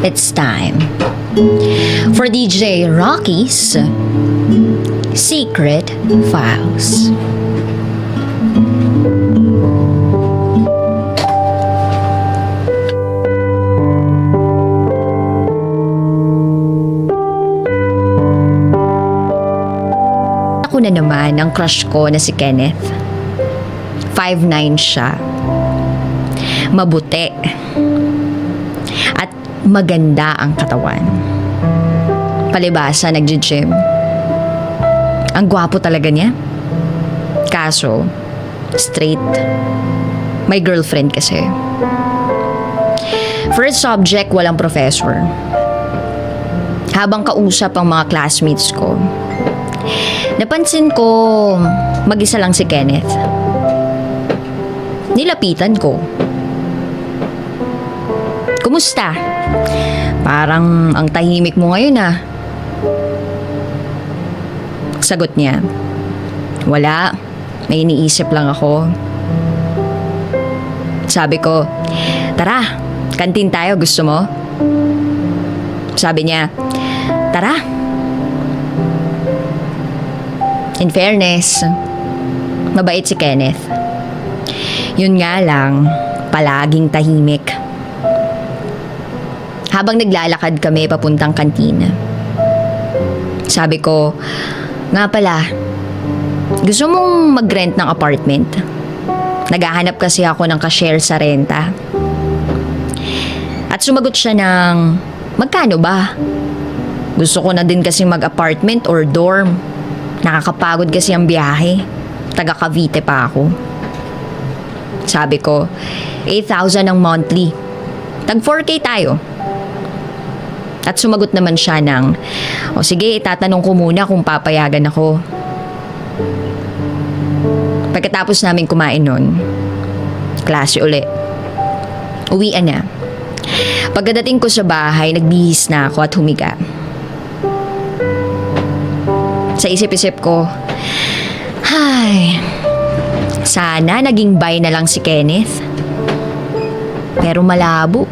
It's time for DJ Rocky's Secret Files. Ako na naman ang crush ko na si Kenneth. 5'9" siya. Mabuti. At maganda ang katawan. Palibasa, nagji-gym. Ang gwapo talaga niya. Kaso, straight. May girlfriend kasi. First subject, walang professor. Habang kausap ang mga classmates ko, napansin ko mag-isa lang si Kenneth. Nilapitan ko. Kumusta? Parang ang tahimik mo ngayon ah. Sagot niya, wala. May iniisip lang ako. Sabi ko, tara, kantin tayo, gusto mo? Sabi niya, tara. In fairness, mabait si Kenneth. Yun nga lang, palaging tahimik. Habang naglalakad kami papuntang kantina, sabi ko, nga pala, gusto mong mag-rent ng apartment? Naghahanap kasi ako ng ka-share sa renta. At sumagot siya ng, magkano ba? Gusto ko na din kasi mag-apartment or dorm. Nakakapagod kasi ang biyahe. Taga Cavite pa ako. Sabi ko, 8,000 ang monthly. Tag 4K tayo. At sumagot naman siya ng, o sige, itatanong ko muna kung papayagan ako. Pagkatapos namin kumain nun, klase uli. Uwian na. Pagkadating ko sa bahay, nagbihis na ako at humiga. Sa isip-isip ko, ay, sana naging bye na lang si Kenneth. Pero malabo.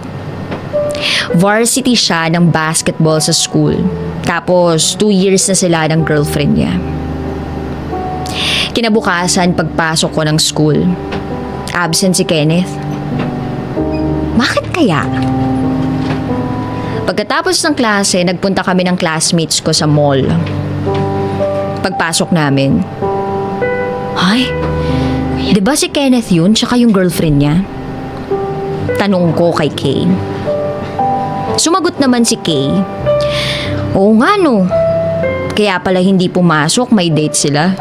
Varsity siya ng basketball sa school. Tapos 2 years na sila ng girlfriend niya. Kinabukasan pagpasok ko ng school, absent si Kenneth. Bakit kaya? Pagkatapos ng klase, nagpunta kami ng classmates ko sa mall. Pagpasok namin, ay, di ba si Kenneth yun tsaka yung girlfriend niya? Tanong ko kay Kay. Sumagot naman si Kay, oo nga no, kaya pala hindi pumasok, may date sila.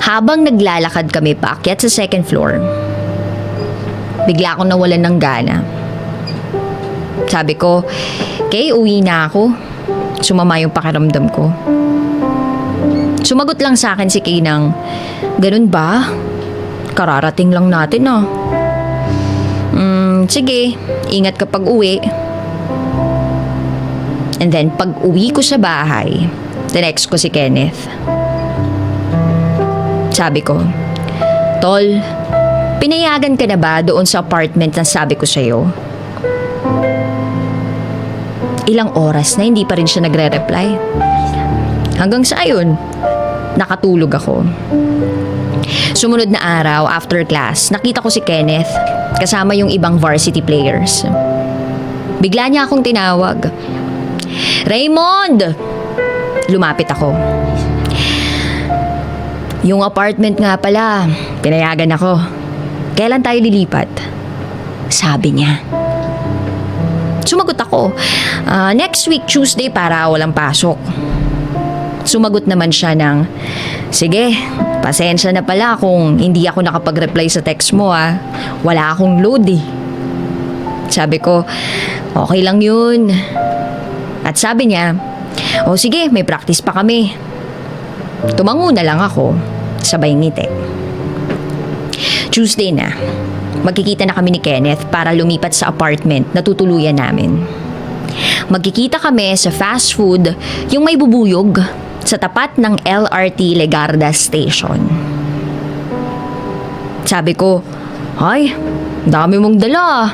Habang naglalakad kami paakyat sa second floor, bigla akong nawalan ng gana. Sabi ko, Kay, uwi na ako. Sumama yung pakiramdam ko. Sumagot lang sa akin si Kay ng, ganun ba? Kararating lang natin ah. Sige, ingat ka pag uwi. And then pag uwi ko sa bahay, tinext ko si Kenneth. Sabi ko, Tol, pinayagan ka na ba doon sa apartment na sabi ko sa'yo? Ilang oras na hindi pa rin siya nagre-reply. Hanggang sa ayun, nakatulog ako. Sumunod na araw, after class, nakita ko si Kenneth kasama yung ibang varsity players. Bigla niya akong tinawag. Raymond! Lumapit ako. Yung apartment nga pala, pinayagan ako. Kailan tayo lilipat? Sabi niya. Sumagot ako, next week Tuesday para walang pasok. Sumagot naman siya ng, sige, pasensya na pala kung hindi ako nakapag-reply sa text mo ah. Wala akong load eh. Sabi ko, okay lang yun. At sabi niya, o sige, may practice pa kami. Tumango na lang ako, sabay ngiti. Tuesday na. Magkikita na kami ni Kenneth para lumipat sa apartment na tutuluyan namin. Magkikita kami sa fast food, yung may bubuyog, sa tapat ng LRT Legarda Station. Sabi ko, ay, dami mong dala.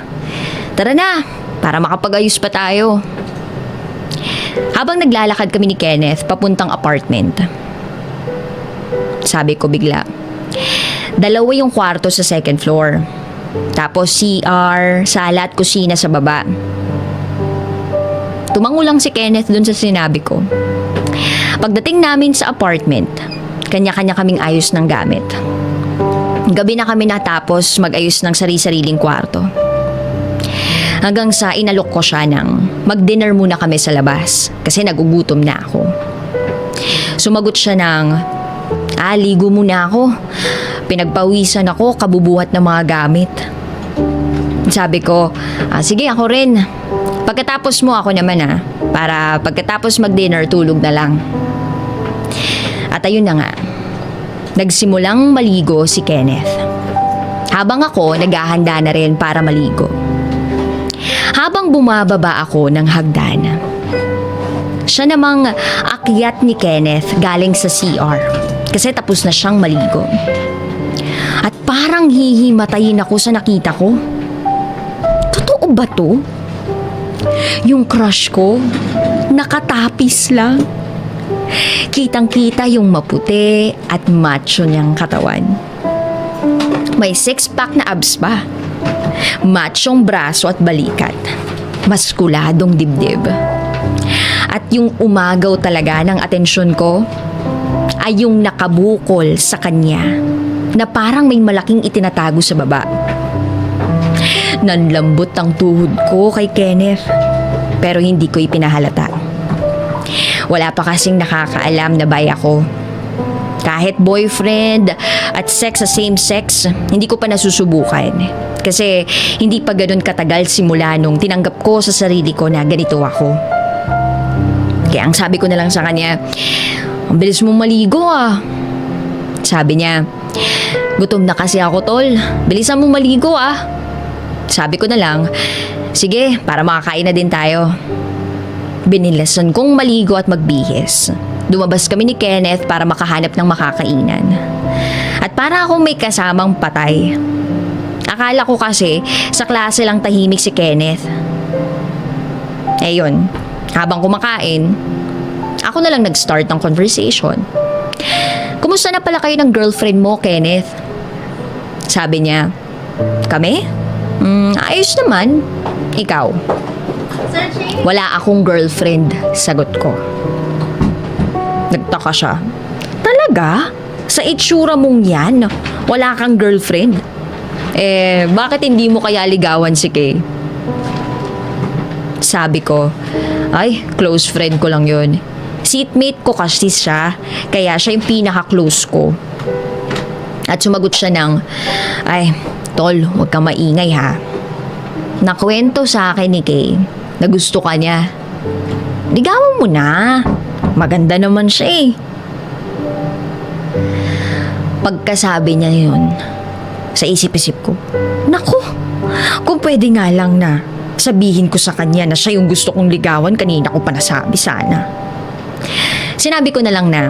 Tara na, para makapag-ayos pa tayo. Habang naglalakad kami ni Kenneth papuntang apartment, sabi ko bigla, 2 yung kwarto sa second floor. Tapos CR, sala at kusina sa baba. Tumango lang si Kenneth dun sa sinabi ko. Pagdating namin sa apartment, kanya-kanya kaming ayos ng gamit. Gabi na kami natapos mag-ayos ng sari-sariling kwarto. Hanggang sa inalok ko siya ng mag-dinner muna kami sa labas kasi nagugutom na ako. Sumagot siya ng, ligo muna ako. Pinagpawisan ako, kabubuhat ng mga gamit. Sabi ko, sige ako rin. Pagkatapos mo ako naman para pagkatapos mag-dinner tulog na lang. At ayun na nga, nagsimulang maligo si Kenneth. Habang ako naghahanda na rin para maligo. Habang bumababa ako ng hagdan, siya namang akyat ni Kenneth galing sa CR kasi tapos na siyang maligo. At parang hihimatayin ako sa nakita ko. Totoo ba to? Yung crush ko, nakatapis lang. Kitang-kita yung maputi at macho niyang katawan. May 6-pack na abs pa. Machong braso at balikat. Maskuladong dibdib. At yung umagaw talaga ng atensyon ko ay yung nakabukol sa kanya na parang may malaking itinatago sa baba. Nanlambot ang tuhod ko kay Kenneth pero hindi ko ipinahalata. Wala pa kasing nakakaalam na bay ako. Kahit boyfriend at sex sa same sex, hindi ko pa nasusubukan. Kasi hindi pa ganun katagal simula nung tinanggap ko sa sarili ko na ganito ako. Kaya ang sabi ko na lang sa kanya, ang bilis mo maligo Sabi niya, gutom na kasi ako tol, bilisan mo maligo Sabi ko na lang, sige para makakain na din tayo. Binilasan kong maligo at magbihis. Lumabas kami ni Kenneth para makahanap ng makakainan. At para akong may kasamang patay. Akala ko kasi sa klase lang tahimik si Kenneth. Yun, habang kumakain, ako na lang nag-start ng conversation. Kumusta na pala kayo ng girlfriend mo, Kenneth? Sabi niya, kami? Ayos naman. Ikaw? Wala akong girlfriend, sagot ko. Nagtaka siya. Talaga? Sa itsura mong yan, wala kang girlfriend? Bakit hindi mo kaya ligawan si Kay? Sabi ko, ay, close friend ko lang yun. Seatmate ko kasi siya, kaya siya yung pinaka-close ko. At sumagot siya ng, ay, tol, huwag kang maingay Nakwento sa akin ni Kay na gusto ka niya. Ligawan mo na. Maganda naman siya Pagkasabi niya yun, sa isip-isip ko, naku, kung pwede nga lang na sabihin ko sa kanya na siya yung gusto kong ligawan, kanina ko pa nasabi sana. Sinabi ko na lang na,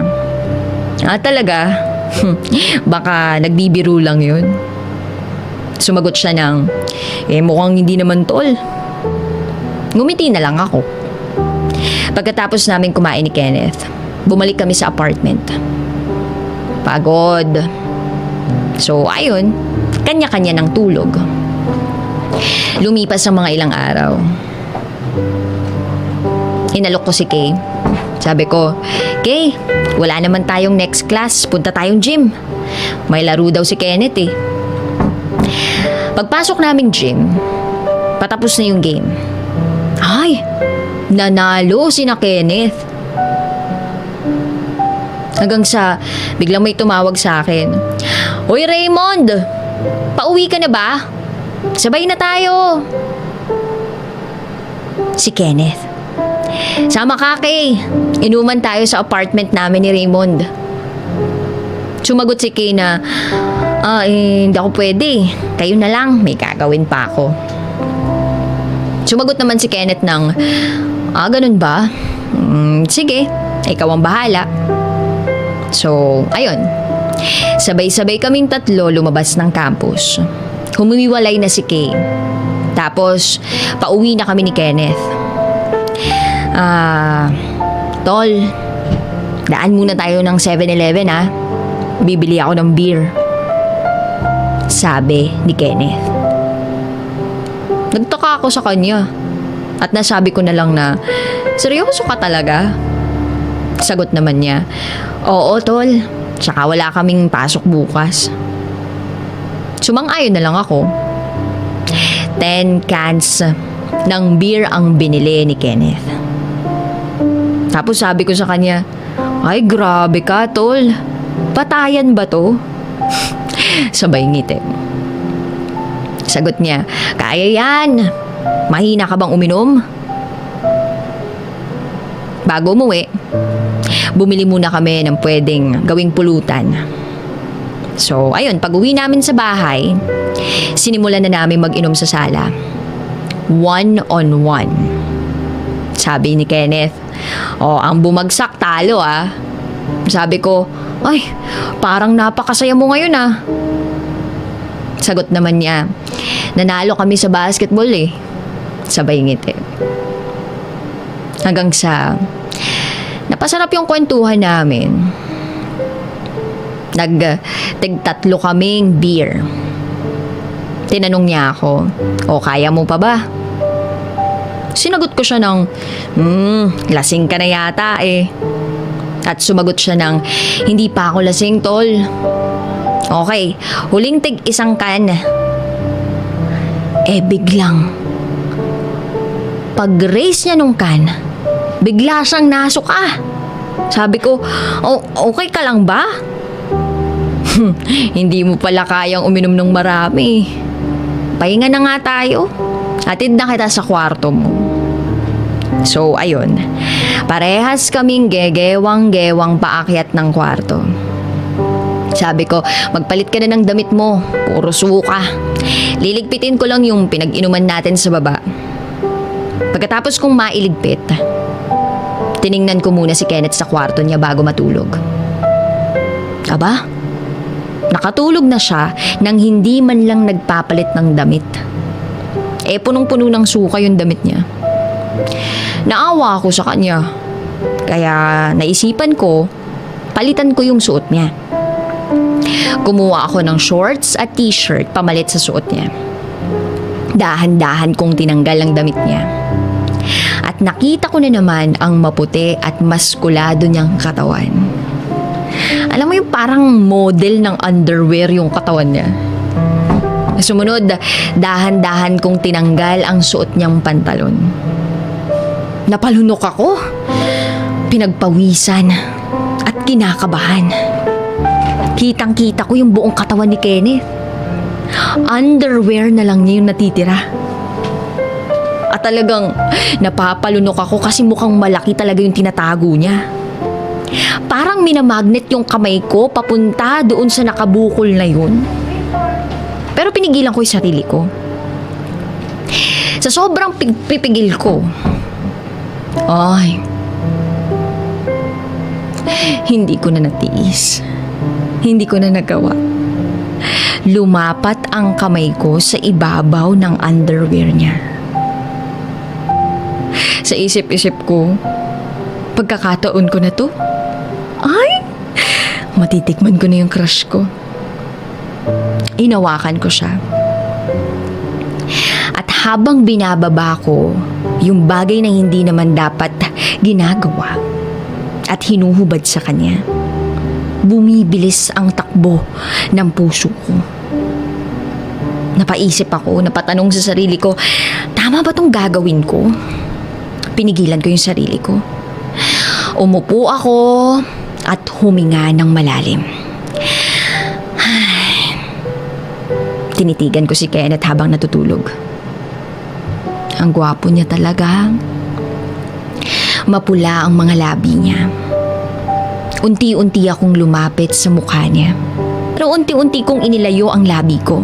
talaga? Baka nagbibiro lang yun. Sumagot siya ng, mukhang hindi naman tol. Ngumiti na lang ako. Pagkatapos namin kumain ni Kenneth, bumalik kami sa apartment. Pagod. So, ayun, kanya-kanya ng tulog. Lumipas ang mga ilang araw. Inalok ko si Kay. Sabi ko, Kay, wala naman tayong next class. Punta tayong gym. May laro daw si Kenneth Pagpasok naming gym, patapos na yung game. Ay, nanalo sina Kenneth. Hanggang sa biglang may tumawag sa akin. Hoy Raymond, pauwi ka na ba? Sabay na tayo. Si Kenneth. Sama ka, Kay. Inuman tayo sa apartment namin ni Raymond. Sumagot si Kay na, hindi ako pwede. Kayo na lang, may gagawin pa ako. Sumagot naman si Kenneth ng, ganun ba? Sige, ikaw ang bahala. So, ayun. Sabay-sabay kaming tatlo lumabas ng campus. Humiwalay na si Kay. Tapos, pauwi na kami ni Kenneth. Tol, daan muna tayo ng 7-Eleven ha. Bibili ako ng beer. Sabi ni Kenneth. Nagtaka ako sa kanya. At nasabi ko na lang na, seryoso ka talaga? Sagot naman niya, oo tol, tsaka wala kaming pasok bukas. Sumang-ayon na lang ako. 10 cans ng beer ang binili ni Kenneth. Tapos sabi ko sa kanya, ay grabe ka tol, patayan ba to? Sabay ngiti. Sagot niya, kaya yan. Mahina ka bang uminom? Bago umuwi, bumili muna kami ng pwedeng gawing pulutan. So, ayun, pag uwi namin sa bahay, sinimulan na namin mag-inom sa sala. 1-on-1. Sabi ni Kenneth, ang bumagsak talo ah. Sabi ko, ay, parang napakasaya mo ngayon ah. Sagot naman niya, nanalo kami sa basketball eh. Sabay ngiti. Hanggang sa napasarap yung kwentuhan namin. Tig-tatlo kaming beer. Tinanong niya ako, kaya mo pa ba? Sinagot ko siya ng, lasing ka na yata eh. At sumagot siya ng, hindi pa ako lasing tol. Okay, huling tig-isang can. Biglang, pag-raise niya nung can, bigla siyang nasuka. Sabi ko, okay ka lang ba? Hindi mo pala kayang uminom ng marami. Pahinga na nga tayo. Hatid na kita sa kwarto mo. So, ayun. Parehas kaming gegewang-gewang paakyat ng kwarto. Sabi ko, magpalit ka na ng damit mo. Puro suka. Liligpitin ko lang yung pinag-inuman natin sa baba. Pagkatapos kong mailigpit, tiningnan ko muna si Kenneth sa kwarto niya bago matulog. Aba, nakatulog na siya nang hindi man lang nagpapalit ng damit. Punong-puno ng suka yung damit niya. Naawa ako sa kanya. Kaya naisipan ko, palitan ko yung suot niya. Kumuha ako ng shorts at t-shirt pamalit sa suot niya. Dahan-dahan kong tinanggal ang damit niya. At nakita ko na naman ang maputi at maskulado niyang katawan. Alam mo yung parang model ng underwear yung katawan niya. Sumunod, dahan-dahan kong tinanggal ang suot niyang pantalon. Napalunok ako, pinagpawisan at kinakabahan. Kitang-kita ko yung buong katawan ni Kenneth. Underwear na lang niya yung natitira. At talagang napapalunok ako kasi mukhang malaki talaga yung tinatago niya. Parang minamagnet yung kamay ko papunta doon sa nakabukol na yun. Pero pinigilan ko yung sarili ko. Sa sobrang pipigil ko, hindi ko na natiis. Hindi ko na nagawa. Lumapat ang kamay ko sa ibabaw ng underwear niya. Sa isip-isip ko, pagkakataon ko na to, matitikman ko na yung crush ko. Inawakan ko siya. At habang binababa ko yung bagay na hindi naman dapat ginagawa at hinuhubad sa kanya, bumibilis ang takbo ng puso ko. Napaisip ako, napatanong sa sarili ko, tama ba tong gagawin ko? Pinigilan ko yung sarili ko. Umupo ako at huminga ng malalim. Tinitigan ko si Kenneth habang natutulog. Ang gwapo niya talaga. Mapula ang mga labi niya. Unti-unti akong lumapit sa mukha niya. Pero unti-unti kong inilayo ang labi ko.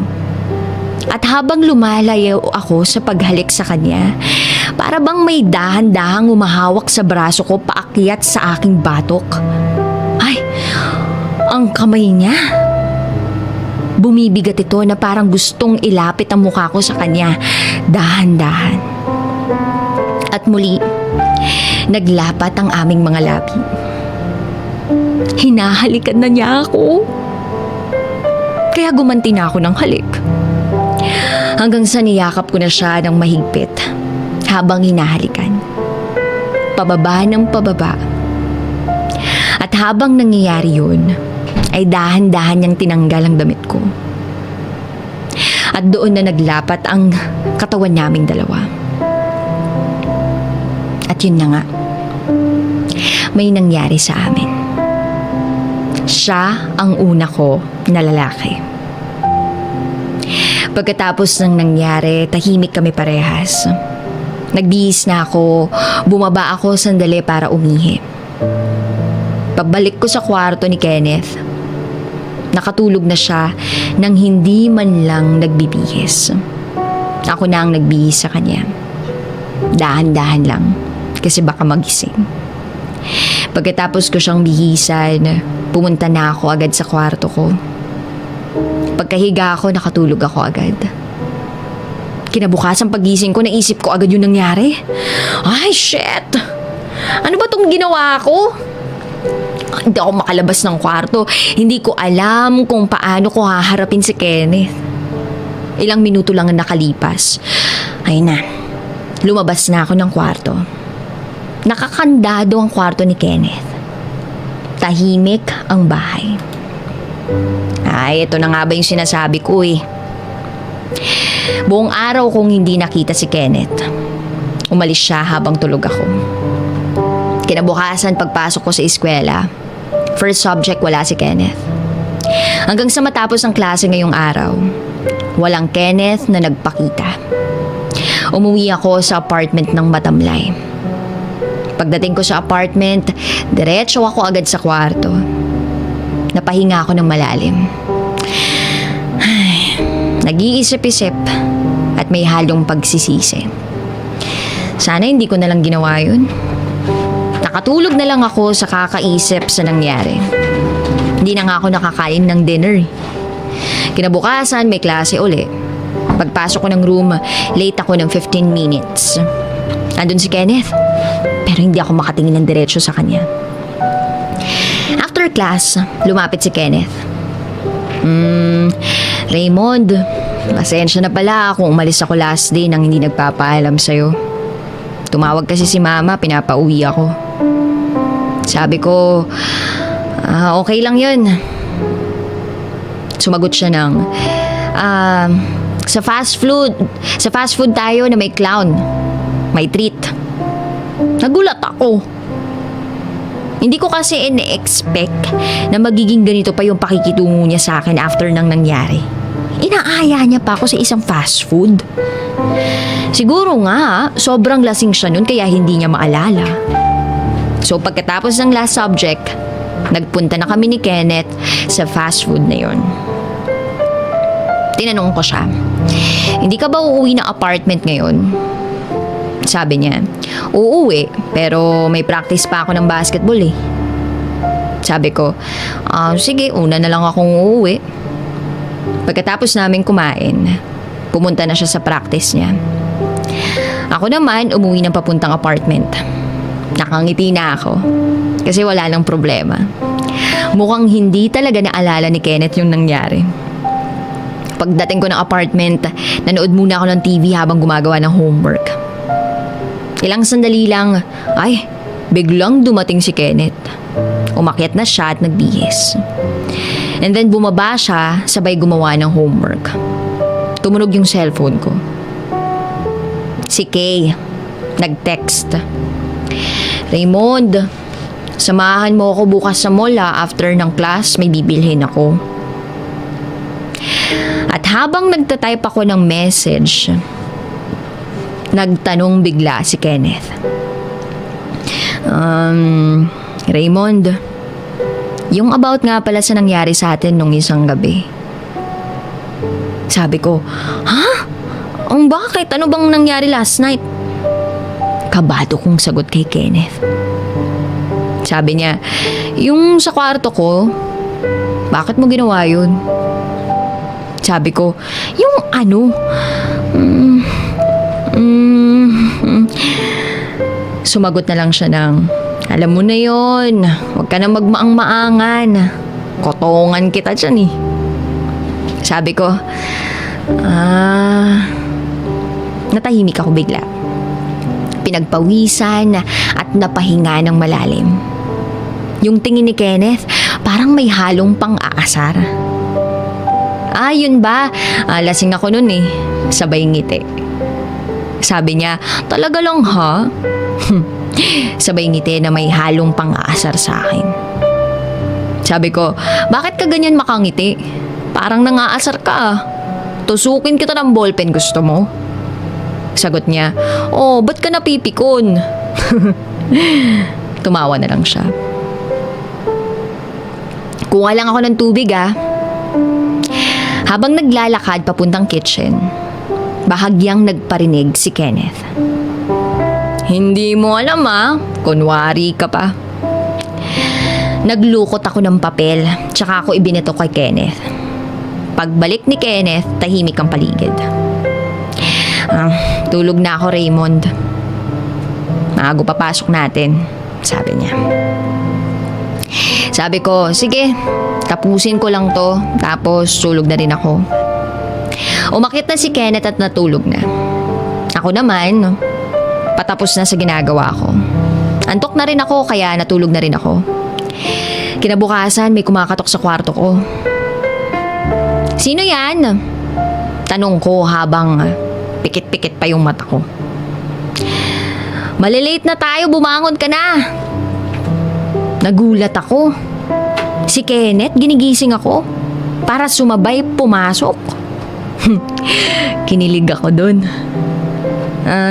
At habang lumalayo ako sa paghalik sa kanya, para bang may dahan-dahang umahawak sa braso ko paakyat sa aking batok. Ay, ang kamay niya. Bumibigat ito na parang gustong ilapit ang mukha ko sa kanya. Dahan-dahan. At muli, naglapat ang aming mga labi. Hinahalikan na niya ako. Kaya gumanti na ako ng halik. Hanggang sa niyakap ko na siya ng mahigpit habang hinahalikan. Pababa ng pababa. At habang nangyayari yun, ay dahan-dahan niyang tinanggal ang damit ko. At doon na naglapat ang katawan naming dalawa. At yun na nga, may nangyari sa amin. Siya ang una ko na lalaki. Pagkatapos ng nangyari, tahimik kami parehas. Nagbihis na ako, bumaba ako sandali para umihi. Pagbalik ko sa kwarto ni Kenneth, nakatulog na siya nang hindi man lang nagbibihis. Ako na ang nagbihis sa kanya. Dahan-dahan lang, kasi baka magising. Pagkatapos ko siyang bihisan, pumunta na ako agad sa kwarto ko. Pagkahiga ako, nakatulog ako agad. Kinabukasan pagising ko, naisip ko agad yung nangyari. Ay, shit! Ano ba tong ginawa ko? Hindi ako makalabas ng kwarto. Hindi ko alam kung paano ko haharapin si Kenneth. Ilang minuto lang ang nakalipas. Ay na, lumabas na ako ng kwarto. Nakakandado ang kwarto ni Kenneth. Tahimik ang bahay. Ay, ito na nga ba yung sinasabi ko eh. Buong araw kong hindi nakita si Kenneth. Umalis siya habang tulog ako. Kinabukasan pagpasok ko sa eskwela, first subject wala si Kenneth. Hanggang sa matapos ang klase ngayong araw, walang Kenneth na nagpakita. Umuwi ako sa apartment ng Matamlay. Pagdating ko sa apartment, diretso ako agad sa kwarto. Napahinga ako ng malalim. Ay, nag-iisip-isip at may halong pagsisisi. Sana hindi ko na lang ginawa yun. Nakatulog na lang ako sa kakaisip sa nangyari. Hindi na nga ako nakakain ng dinner. Kinabukasan, may klase uli. Pagpasok ko ng room, late ako ng 15 minutes. Andun si Kenneth, pero hindi ako makatingin ng diretso sa kanya. After class, lumapit si Kenneth. Raymond, pasensya na pala kung umalis ako last day nang hindi nagpapaalam sa'yo. Tumawag kasi si Mama, pinapauwi ako. Sabi ko, okay lang yun. Sumagot siya ng, sa fast food tayo na may clown. May treat. Nagulat ako. Hindi ko kasi in-expect na magiging ganito pa yung pakikitungo niya sa akin after nang nangyari. Inaaya niya pa ako sa isang fast food. Siguro nga, sobrang lasing siya nun kaya hindi niya maalala. So pagkatapos ng last subject, nagpunta na kami ni Kenneth sa fast food na yon. Tinanong ko siya, hindi ka ba uuwi ng apartment ngayon? Sabi niya, uuwi, pero may practice pa ako ng basketball eh. Sabi ko, sige, una na lang akong uuwi. Pagkatapos namin kumain, pumunta na siya sa practice niya. Ako naman, umuwi ng papuntang apartment. Nakangiti na ako, kasi wala nang problema. Mukhang hindi talaga naalala ni Kenneth yung nangyari. Pagdating ko ng apartment, nanood muna ako ng TV habang gumagawa ng homework. Ilang sandali lang, ay, biglang dumating si Kenneth. Umakyat na siya at nagbihis. And then bumaba siya, sabay gumawa ng homework. Tumunog yung cellphone ko. Si Kay, nag-text. Raymond, samahan mo ako bukas sa mall after ng class, may bibilhin ako. At habang nagtatype ako ng message, nagtanong bigla si Kenneth. Raymond, yung about nga pala sa nangyari sa atin nung isang gabi. Sabi ko, ha? Ang bakit? Ano bang nangyari last night? Kabado kong sagot kay Kenneth. Sabi niya, yung sa kwarto ko, bakit mo ginawa yun? Sabi ko, yung ano? Sumagot na lang siya ng, alam mo na yon, huwag ka na magmaang-maangan. Kotongan kita dyan eh. Sabi ko, natahimik ako bigla. Pinagpawisan at napahinga ng malalim. Yung tingin ni Kenneth, parang may halong pang-aasar. Yun ba? Lasing ako nun eh. Sabay ngiti. Sabi niya, talaga lang ha? Sabay ngiti na may halong pang-aasar sa akin. Sabi ko, bakit ka ganyan makangiti? Parang nangaasar ka ah. Tusukin kita ng ballpen, gusto mo? Sagot niya, ba't ka napipikon? Tumawa na lang siya. Kuha lang ako ng tubig ah. Habang naglalakad papuntang kitchen, bahagyang nagparinig si Kenneth. Hindi mo alam ah, kunwari ka pa. Naglukot ako ng papel, tsaka ako ibinato kay Kenneth. Pagbalik ni Kenneth, tahimik ang paligid. Tulog na ako, Raymond. Maago papasok natin, sabi niya. Sabi ko, sige, tapusin ko lang to, tapos tulog na rin ako. Umakyat na si Kenneth at natulog na. Ako naman, patapos na sa ginagawa ko. Antok na rin ako, kaya natulog na rin ako. Kinabukasan, may kumakatok sa kwarto ko. Sino yan? Tanong ko habang pikit-pikit pa yung mata ko. Malilate na tayo, bumangon ka na. Nagulat ako. Si Kenneth, ginigising ako para sumabay pumasok. Kinilig ako dun.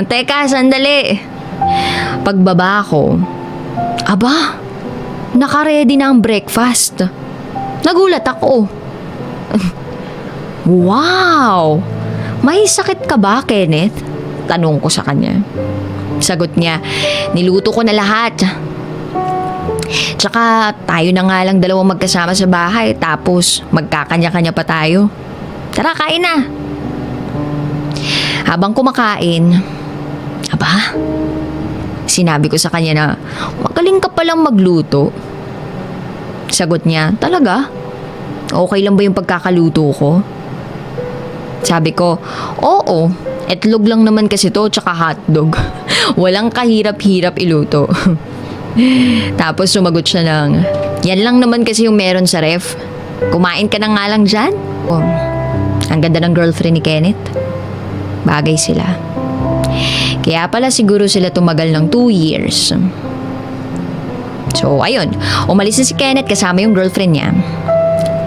Teka, sandali. Pagbaba ko, aba, naka-ready na ang breakfast. Nagulat ako. Wow! May sakit ka ba, Kenneth? Tanong ko sa kanya. Sagot niya, niluto ko na lahat. Tsaka tayo na nga lang dalawang magkasama sa bahay, tapos magkakanya-kanya pa tayo. Tara, kain na. Habang kumakain, aba, sinabi ko sa kanya na magaling ka palang magluto. Sagot niya, talaga? Okay lang ba yung pagkakaluto ko? Sabi ko, oo, itlog lang naman kasi to tsaka hotdog. Walang kahirap-hirap iluto. Tapos sumagot siya ng, yan lang naman kasi yung meron sa ref. Kumain ka na nga lang dyan. Ang ganda ng girlfriend ni Kenneth. Bagay sila. Kaya pala siguro sila tumagal ng 2 years. So, ayun. Umalis na si Kenneth kasama yung girlfriend niya.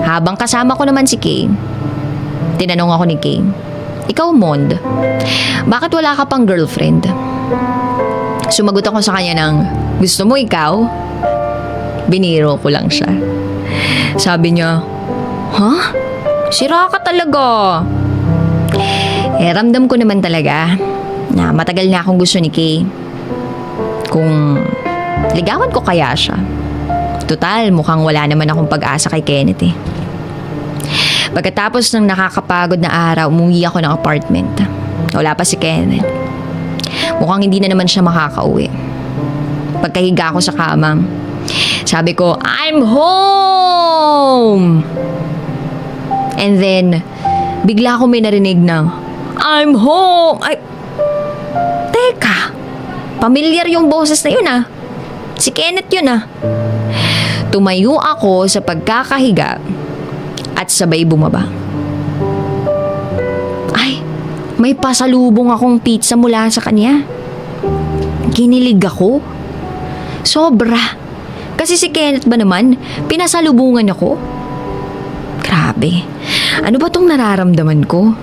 Habang kasama ko naman si Kay, tinanong ako ni Kay, ikaw, Mond, bakit wala ka pang girlfriend? Sumagot ako sa kanya ng, gusto mo ikaw? Biniro ko lang siya. Sabi niya, sira ka talaga. Ramdam ko naman talaga na matagal na akong gusto ni Kay. Kung ligawan ko kaya siya. Total, mukhang wala naman akong pag-asa kay Kenneth eh. Pagkatapos ng nakakapagod na araw, umuwi ako ng apartment. Wala pa si Kenneth. Mukhang hindi na naman siya makakauwi. Pagkahiga ko sa kama, sabi ko, I'm home! And then, bigla ko may narinig na, I'm home! Ay, teka, pamilyar yung boses na yun ah. Si Kenneth yun ah. Tumayo ako sa pagkakahiga at sabay bumaba. Ay, may pasalubong akong pizza mula sa kanya. Kinilig ako. Sobra. Kasi si Kenneth ba naman, pinasalubungan ako? Grabe. Ano ba tong nararamdaman ko?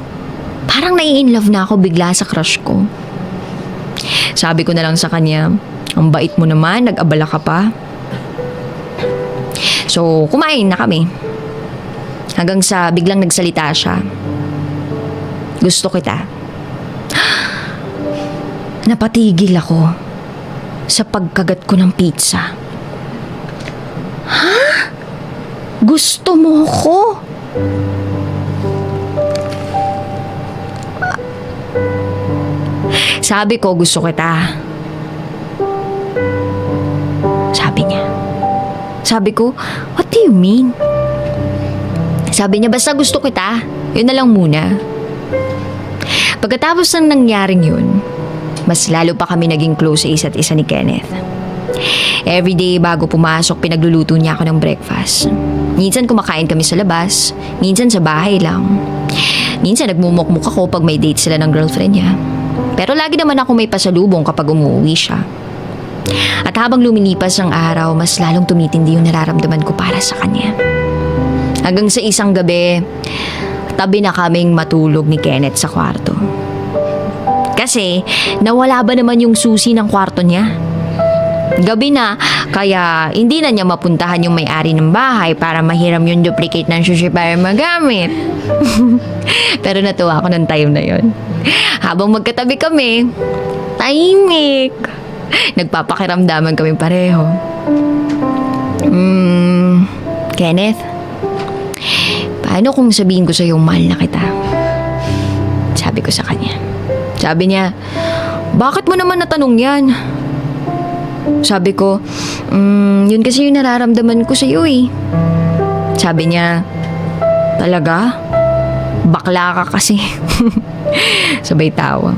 Parang nai-inlove na ako bigla sa crush ko. Sabi ko na lang sa kanya, ang bait mo naman, nag-abala ka pa. So, kumain na kami. Hanggang sa biglang nagsalita siya. Gusto kita. Napatigil ako sa pagkagat ko ng pizza. Ha? Gusto mo ko? Sabi ko, gusto kita. Sabi niya. Sabi ko, what do you mean? Sabi niya, basta gusto kita. Yun na lang muna. Pagkatapos ng nangyaring yun, mas lalo pa kami naging close sa isa't isa ni Kenneth. Everyday bago pumasok, pinagluluto niya ako ng breakfast. Minsan kumakain kami sa labas, minsan sa bahay lang. Minsan nagmumukmuk ako pag may date sila ng girlfriend niya. Pero lagi naman ako may pasalubong kapag umuwi siya. At habang lumilipas ang araw, mas lalong tumitindi yung nararamdaman ko para sa kanya. Hanggang sa isang gabi, tabi na kaming matulog ni Kenneth sa kwarto. Kasi nawala ba naman yung susi ng kwarto niya? Gabi na, kaya hindi na niya mapuntahan yung may-ari ng bahay para mahiram yung duplicate ng susi para magamit. Pero natuwa ako ng time na yon. Habang magkatabi kami, tahimik. Nagpapakiramdaman kami pareho. Kenneth, paano kung sabihin ko sa'yo mahal na kita? Sabi ko sa kanya. Sabi niya, bakit mo naman natanong yan? Sabi ko, yun kasi yung nararamdaman ko sa'yo eh. Sabi niya, talaga? Bakla ka kasi. Sabay tawa.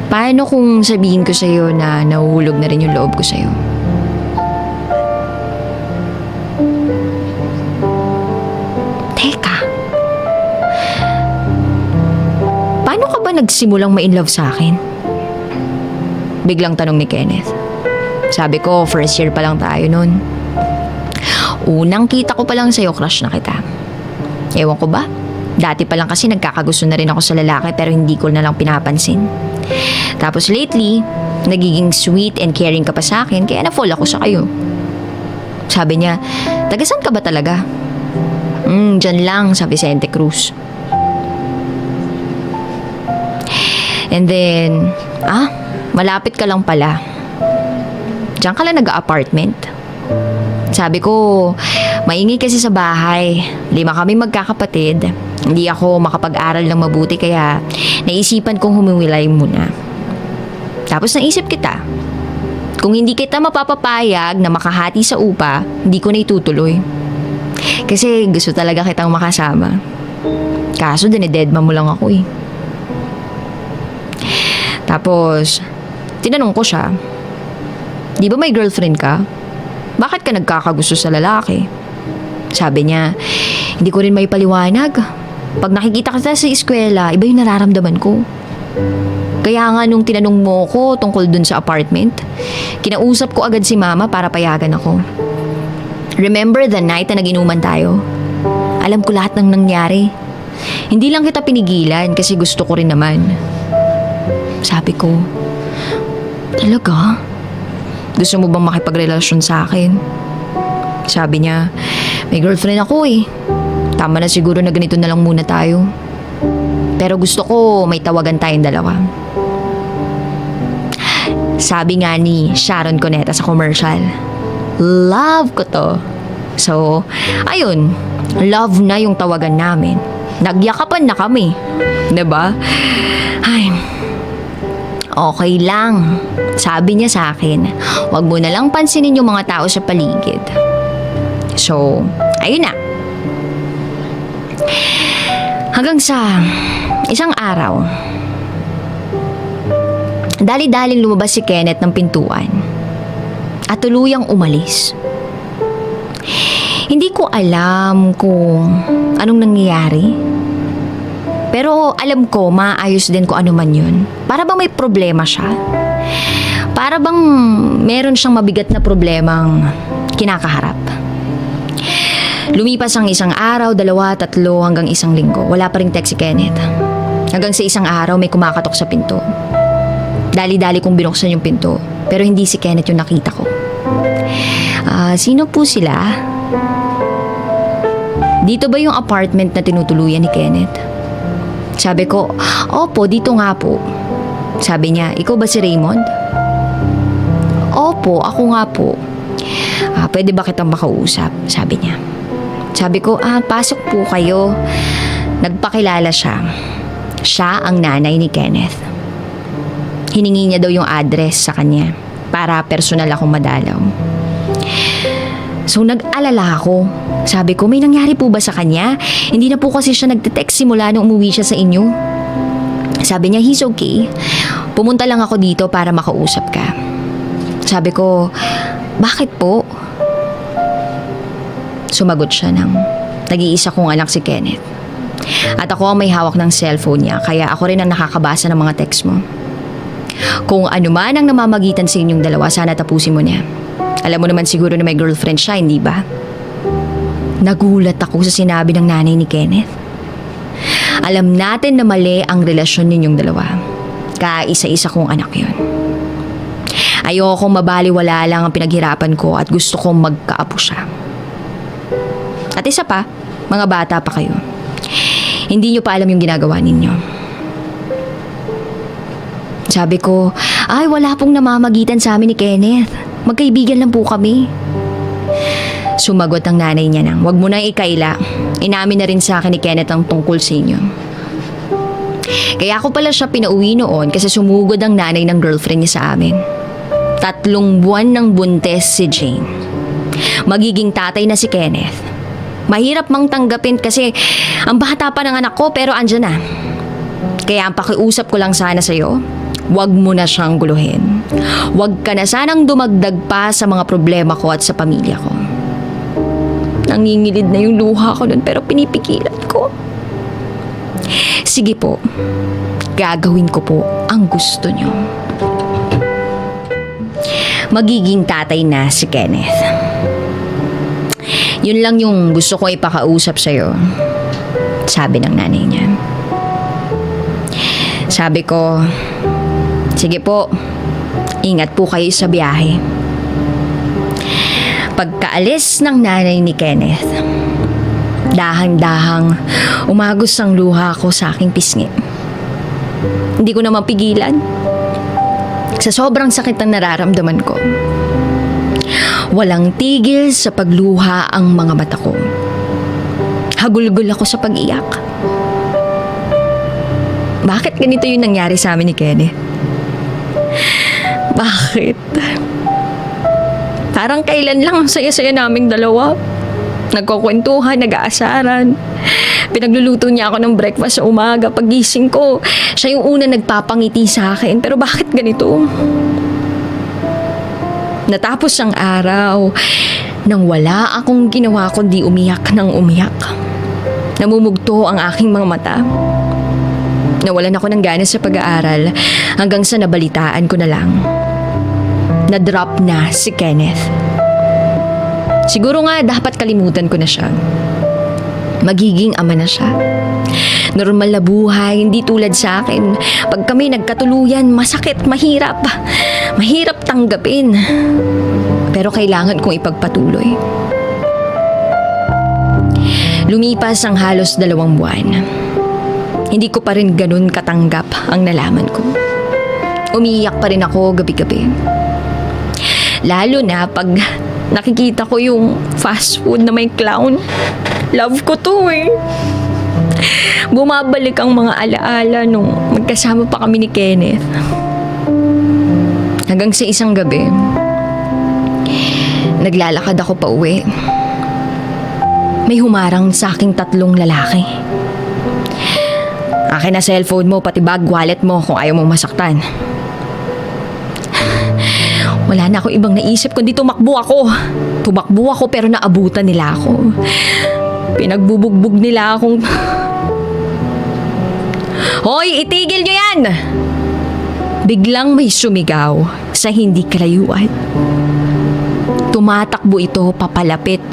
Paano kung sabihin ko sa'yo na nahuhulog na rin yung loob ko sa'yo? Teka. Paano ka ba nagsimulang ma-inlove sa akin? Biglang tanong ni Kenneth. Sabi ko, first year pa lang tayo nun. Unang kita ko pa lang sa'yo, crush na kita. Ewan ko ba? Dati pa lang kasi nagkakagusto na rin ako sa lalaki pero hindi ko na lang pinapansin. Tapos lately, nagiging sweet and caring ka pa sa akin kaya na-fall ako sa kayo. Sabi niya, tagasan ka ba talaga? Dyan lang sa Vicente Cruz. And then, malapit ka lang pala. Diyan ka lang nag-apartment. Sabi ko, maingay kasi sa bahay. 5 kami magkakapatid. Hindi ako makapag-aral ng mabuti kaya naisipan kong humiwalay muna. Tapos naisip kita. Kung hindi kita mapapapayag na makahati sa upa, hindi ko na itutuloy. Kasi gusto talaga kitang makasama. Kaso dinededma mo lang ako eh. Tapos, tinanong ko siya, di ba may girlfriend ka? Bakit ka nagkakagusto sa lalaki? Sabi niya, hindi ko rin may paliwanag. Pag nakikita kita sa eskwela, iba yung nararamdaman ko. Kaya nga nung tinanong mo ko tungkol dun sa apartment, kinausap ko agad si mama para payagan ako. Remember the night na nag-inuman tayo? Alam ko lahat ng nangyari. Hindi lang kita pinigilan kasi gusto ko rin naman. Sabi ko, talaga? Gusto mo bang makipagrelasyon sa akin? Sabi niya, may girlfriend ako eh. Tama na siguro na ganito na lang muna tayo. Pero gusto ko may tawagan tayong dalawa. Sabi nga ni Sharon Cuneta sa commercial, love ko to. So, ayun, love na yung tawagan namin. Nagyakapan na kami. 'Di ba? Ay, okay lang. Sabi niya sa akin, wag mo na lang pansinin yung mga tao sa paligid. So, ayun na. Hanggang sa isang araw, dali-daling lumabas si Kenneth ng pintuan at tuluyang umalis. Hindi ko alam kung anong nangyayari. Pero alam ko, maayos din kung ano man yun. Para bang may problema siya. Para bang meron siyang mabigat na problemang kinakaharap. Lumipas ang isang araw, 2, 3, hanggang 1 linggo. Wala pa ring text si Kenneth. Hanggang sa isang araw, may kumakatok sa pinto. Dali-dali kong binuksan yung pinto. Pero hindi si Kenneth yung nakita ko. Sino po sila? Dito ba yung apartment na tinutuluyan ni Kenneth? Sabi ko, opo, dito nga po. Sabi niya, ikaw ba si Raymond? Opo, ako nga po. Pwede ba kitang makausap? Sabi niya. Sabi ko, pasok po kayo. Nagpakilala siya. Siya ang nanay ni Kenneth. hiningi niya daw yung address sa kanya para personal akong madalaw. So nag-alala ako. Sabi ko, may nangyari po ba sa kanya? Hindi na po kasi siya nagte-text simula nung umuwi siya sa inyo. Sabi niya, he's okay. Pumunta lang ako dito para makausap ka. Sabi ko, bakit po? Sumagot siya ng, nag-iisa kong anak si Kenneth. At ako ang may hawak ng cellphone niya, kaya ako rin ang nakakabasa ng mga text mo. Kung ano man ang namamagitan sa inyong dalawa, sana tapusin mo niya. Alam mo naman siguro na may girlfriend siya, hindi ba? Nagulat ako sa sinabi ng nanay ni Kenneth. Alam natin na mali ang relasyon ninyong dalawa. Kaisa-isa kong anak yun. Ayokong mabaliwala lang ang pinaghirapan ko at gusto kong magkaapo siya. At isa pa, mga bata pa kayo. Hindi nyo pa alam yung ginagawa ninyo. Sabi ko, ay wala pong namamagitan sa amin ni Kenneth. Magkaibigan lang po kami. Sumagot ang nanay niya nang, wag mo nang ikaila. Inamin na rin sa akin ni Kenneth ang tungkol sa inyo. Kaya ako pala siya pinauwi noon kasi sumugod ang nanay ng girlfriend niya sa amin. 3 buwan ng buntes si Jane. Magiging tatay na si Kenneth. Mahirap mang tanggapin kasi ang bata pa ng anak ko pero andyan na. Kaya ang pakiusap ko lang sana sa'yo, wag mo na siyang guluhin. Wag ka na sanang dumagdag pa sa mga problema ko at sa pamilya ko. Nangingilid na yung luha ko nun pero pinipigilan ko. Sige po, gagawin ko po ang gusto niyo. Magiging tatay na si Kenneth. Yun lang yung gusto ko ipakausap sa'yo, sabi ng nanay niya. Sabi ko, sige po, ingat po kayo sa biyahe. Pagkaalis ng nanay ni Kenneth, dahang-dahang umagos ang luha ko sa aking pisngi. Hindi ko na mapigilan. Sa sobrang sakit na nararamdaman ko, walang tigil sa pagluha ang mga mata ko. Hagulgul ako sa pag-iyak. Bakit ganito yung nangyari sa amin ni Kenneth? Bakit? Parang kailan lang ang saya-saya naming dalawa. Nagkukwentuhan, nag-aasaran. Pinagluluto niya ako ng breakfast sa umaga. Pagising ko, siya yung una nagpapangiti sa akin. Pero bakit ganito? Natapos ang araw nang wala akong ginawa kundi umiyak ng umiyak. Namumugto ang aking mga mata. Nawalan ako ng gana sa pag-aaral hanggang sa nabalitaan ko na lang. Na-drop na si Kenneth. Siguro nga dapat kalimutan ko na siya. Magiging ama na siya. Normal na buhay, hindi tulad sa akin. Pag kami nagkatuluyan, masakit, mahirap. Mahirap tanggapin. Pero kailangan kong ipagpatuloy. Lumipas ang halos 2 buwan. Hindi ko pa rin ganun katanggap ang nalaman ko. Umiiyak pa rin ako gabi-gabi. Lalo na pag nakikita ko yung fast food na may clown. Love ko to eh. Bumabalik ang mga alaala nung magkasama pa kami ni Kenneth. Hanggang sa isang gabi, naglalakad ako pa uwi. May humarang sa aking 3 lalaki. Akin na cellphone mo, pati bag, wallet mo kung ayaw mong masaktan. Wala na ako ibang naisip kundi tumakbo ako. Tumakbo ako pero naabutan nila ako. Pinagbubugbog nila akong... Hoy, itigil nyo yan! Biglang may sumigaw sa hindi kalayuan. Tumatakbo ito papalapit.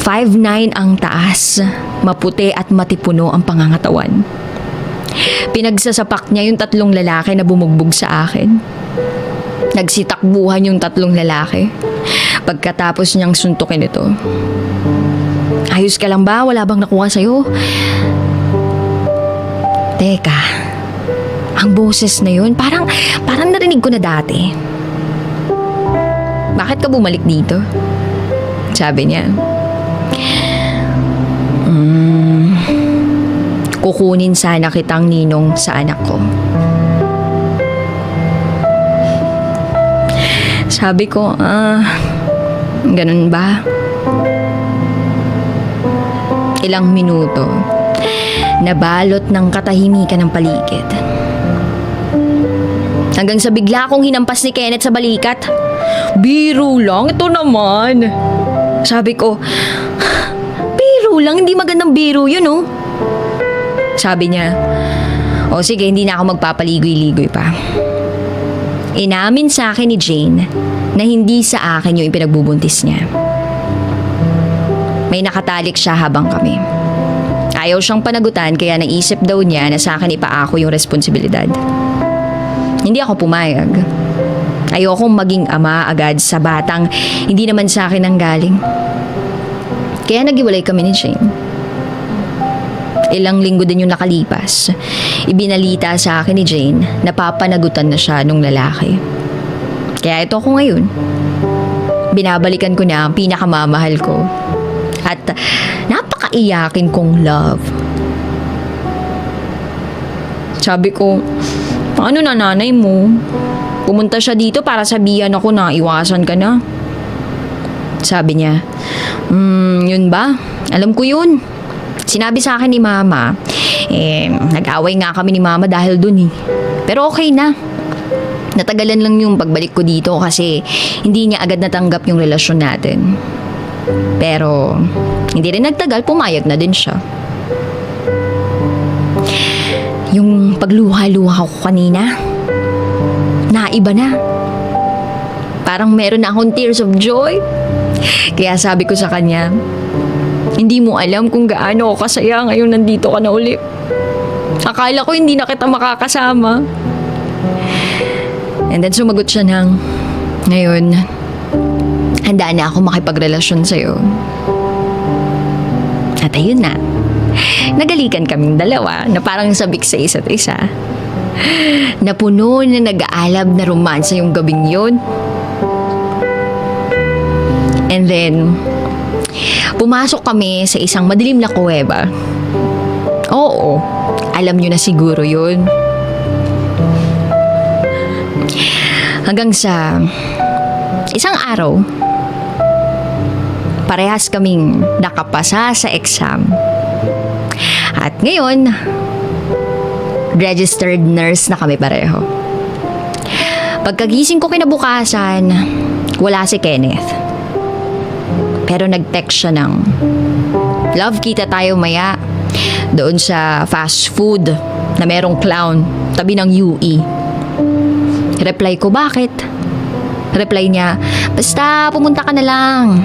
5'9" ang taas, maputi at matipuno ang pangangatawan. Pinagsasapak niya yung 3 lalaki na bumugbog sa akin. Nagsitakbuhan yung 3 lalaki. Pagkatapos niyang suntukin ito. Ayos ka lang ba? Wala bang nakuha sa'yo? Teka, ang boses na yun, parang narinig ko na dati. Bakit ka bumalik dito? Sabi niya. Kukunin sana kitang ninong sa anak ko. Sabi ko, ganun ba? Ilang minuto, nabalot ng katahimikan ng paligid. Hanggang sa bigla akong hinampas ni Kenneth sa balikat. Biro lang, ito naman. Sabi ko, biro lang, hindi magandang biro yun, oh. Sabi niya, o sige, hindi na ako magpapaligoy-ligoy pa. Inamin sa akin ni Jane na hindi sa akin yung ipinagbubuntis niya. May nakatalik siya habang kami. Ayaw siyang panagutan kaya naisip daw niya na sa akin ipaako yung responsibilidad. Hindi ako pumayag. Ayokong maging ama agad sa batang hindi naman sa akin ang galing. Kaya naghiwalay kami ni Jane. Ilang linggo din yung nakalipas. Ibinalita sa akin ni Jane na papanagutan na siya nung lalaki. Kaya ito ako ngayon. Binabalikan ko na ang pinakamamahal ko. At napakaiyakin kong love. Sabi ko, paano na nanay mo? Pumunta siya dito para sabihan ako na iwasan ka na. Sabi niya, yun ba? Alam ko yun. Sinabi sa akin ni Mama, nag-away nga kami ni Mama dahil dun eh. Pero okay na. Natagalan lang yung pagbalik ko dito kasi hindi niya agad natanggap yung relasyon natin. Pero hindi rin nagtagal, pumayag na din siya. Yung pagluha-luha ko kanina, naiba na. Parang meron na akong tears of joy. Kaya sabi ko sa kanya, hindi mo alam kung gaano ako kasaya ngayon nandito ka na ulit. Akala ko hindi na kita makakasama. And then sumagot siya ng, ngayon, handa na ako makipagrelasyon sa'yo. At ayun na. Nagalikan kaming dalawa na parang sabik sa isa't isa. Napuno na nag-aalab na romansa yung gabing yun. And then, pumasok kami sa isang madilim na kuweba. Oo, alam nyo na siguro yun. Hanggang sa isang araw, parehas kaming nakapasa sa exam. At ngayon, registered nurse na kami pareho. Pagkagising ko kinabukasan, wala si Kenneth. Pero nag-text siya ng, love, kita tayo maya doon sa fast food na merong clown tabi ng UE. Reply ko, bakit? Reply niya, basta pumunta ka na lang.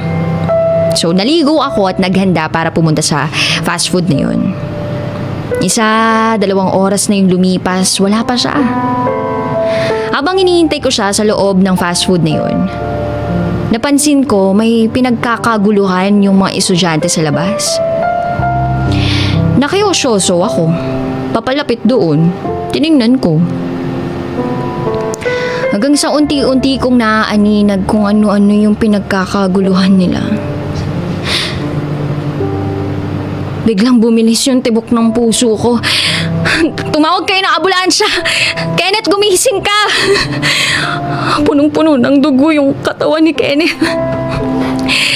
So naligo ako at naghanda para pumunta sa fast food na yun. 1-2 oras na yung lumipas, wala pa siya. Habang iniintay ko siya sa loob ng fast food na yun, napansin ko may pinagkakaguluhan yung mga estudyante sa labas. Nakiosyoso ako. Papalapit doon. Tiningnan ko. Hanggang sa unti-unti kong naaaninag kung ano-ano yung pinagkakaguluhan nila. Biglang bumilis yung tibok ng puso ko. Tumawag kayo ng ambulansya! Kenneth, gumising ka! Punong-puno ng dugo yung katawan ni Kenneth.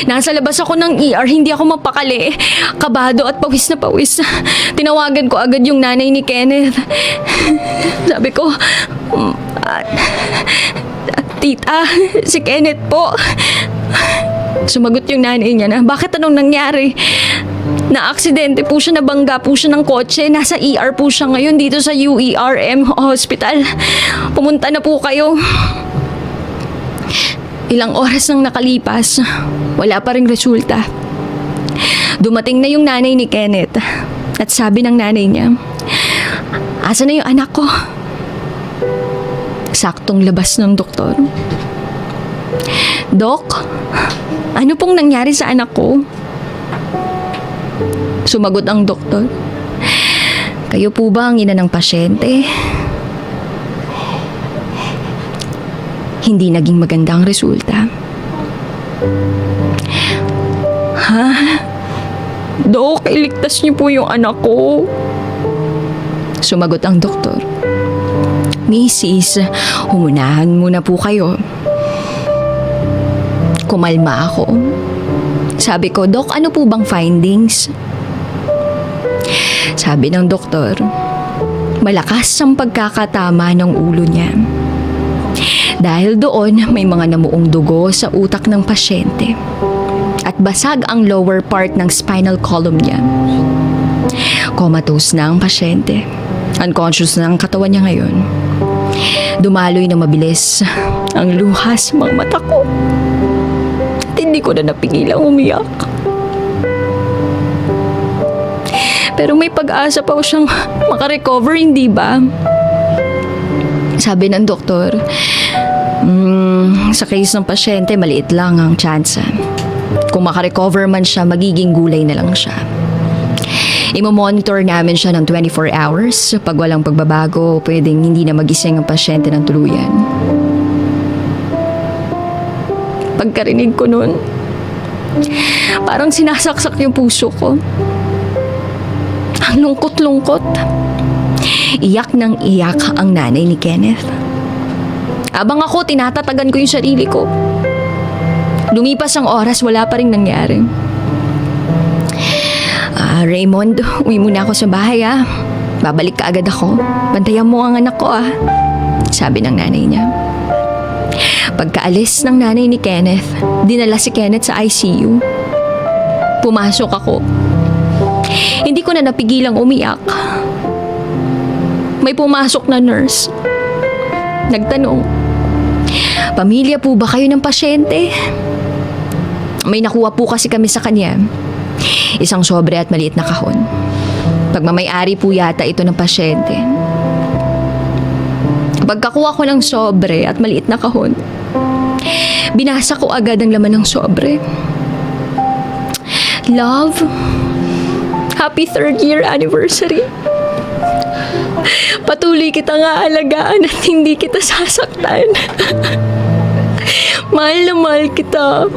Nasa labas ako ng ER, hindi ako mapakali. Kabado at pawis na pawis. Tinawagan ko agad yung nanay ni Kenneth. Sabi ko, Tita, si Kenneth po. Sumagot yung nanay niya na, bakit anong nangyari? Na-aksidente po siya, nabangga po siya ng kotse. Nasa ER po siya ngayon dito sa UERM Hospital. Pumunta na po kayo. Ilang oras nang nakalipas, wala pa ring resulta. Dumating na yung nanay ni Kenneth at sabi ng nanay niya, asa na yung anak ko? Saktong labas ng doktor. Dok, ano pong nangyari sa anak ko? Sumagot ang doktor, kayo po ba ang ina ng pasyente? Hindi naging magandang resulta. Ha? Dok, iligtas niyo po yung anak ko. Sumagot ang doktor, Mrs., umunahan muna po kayo. Kumalma ako. Sabi ko, Dok, ano po bang findings? Sabi ng doktor, malakas ang pagkakatama ng ulo niya. Dahil doon, may mga namuong dugo sa utak ng pasyente. At basag ang lower part ng spinal column niya. Comatose na ang pasyente. Unconscious na ang katawan niya ngayon. Dumaloy na mabilis ang luha sa mga mata ko. At hindi ko na napigilang umiyak. Pero may pag-asa pa siyang makarecover, hindi ba? Sabi ng doktor, sa case ng pasyente, maliit lang ang chance. Kung makarecover man siya, magiging gulay na lang siya. Imo-monitor namin siya ng 24 hours. Pag walang pagbabago, pwedeng hindi na magising ang pasyente ng tuluyan. Pagkarinig ko nun, parang sinasaksak yung puso ko. Ang lungkot-lungkot. Iyak ng iyak ang nanay ni Kenneth. Abang ako, tinatatagan ko yung sarili ko. Lumipas ang oras, wala pa rin nangyari. Raymond, uwi muna ako sa bahay Babalik ka agad ako. Bantayan mo ang anak ko Sabi ng nanay niya. Pagkaalis ng nanay ni Kenneth, dinala si Kenneth sa ICU. Pumasok ako. Hindi ko na napigilang umiyak. May pumasok na nurse. Nagtanong, pamilya po ba kayo ng pasyente? May nakuha po kasi kami sa kanya. Isang sobre at maliit na kahon. Pagmamay-ari po yata ito ng pasyente. Pagkakuha ko ng sobre at maliit na kahon, binasa ko agad ang laman ng sobre. Love, happy 3rd year anniversary. Patuloy kitang aalagaan at hindi kita sasaktan. Mahal na mahal kita.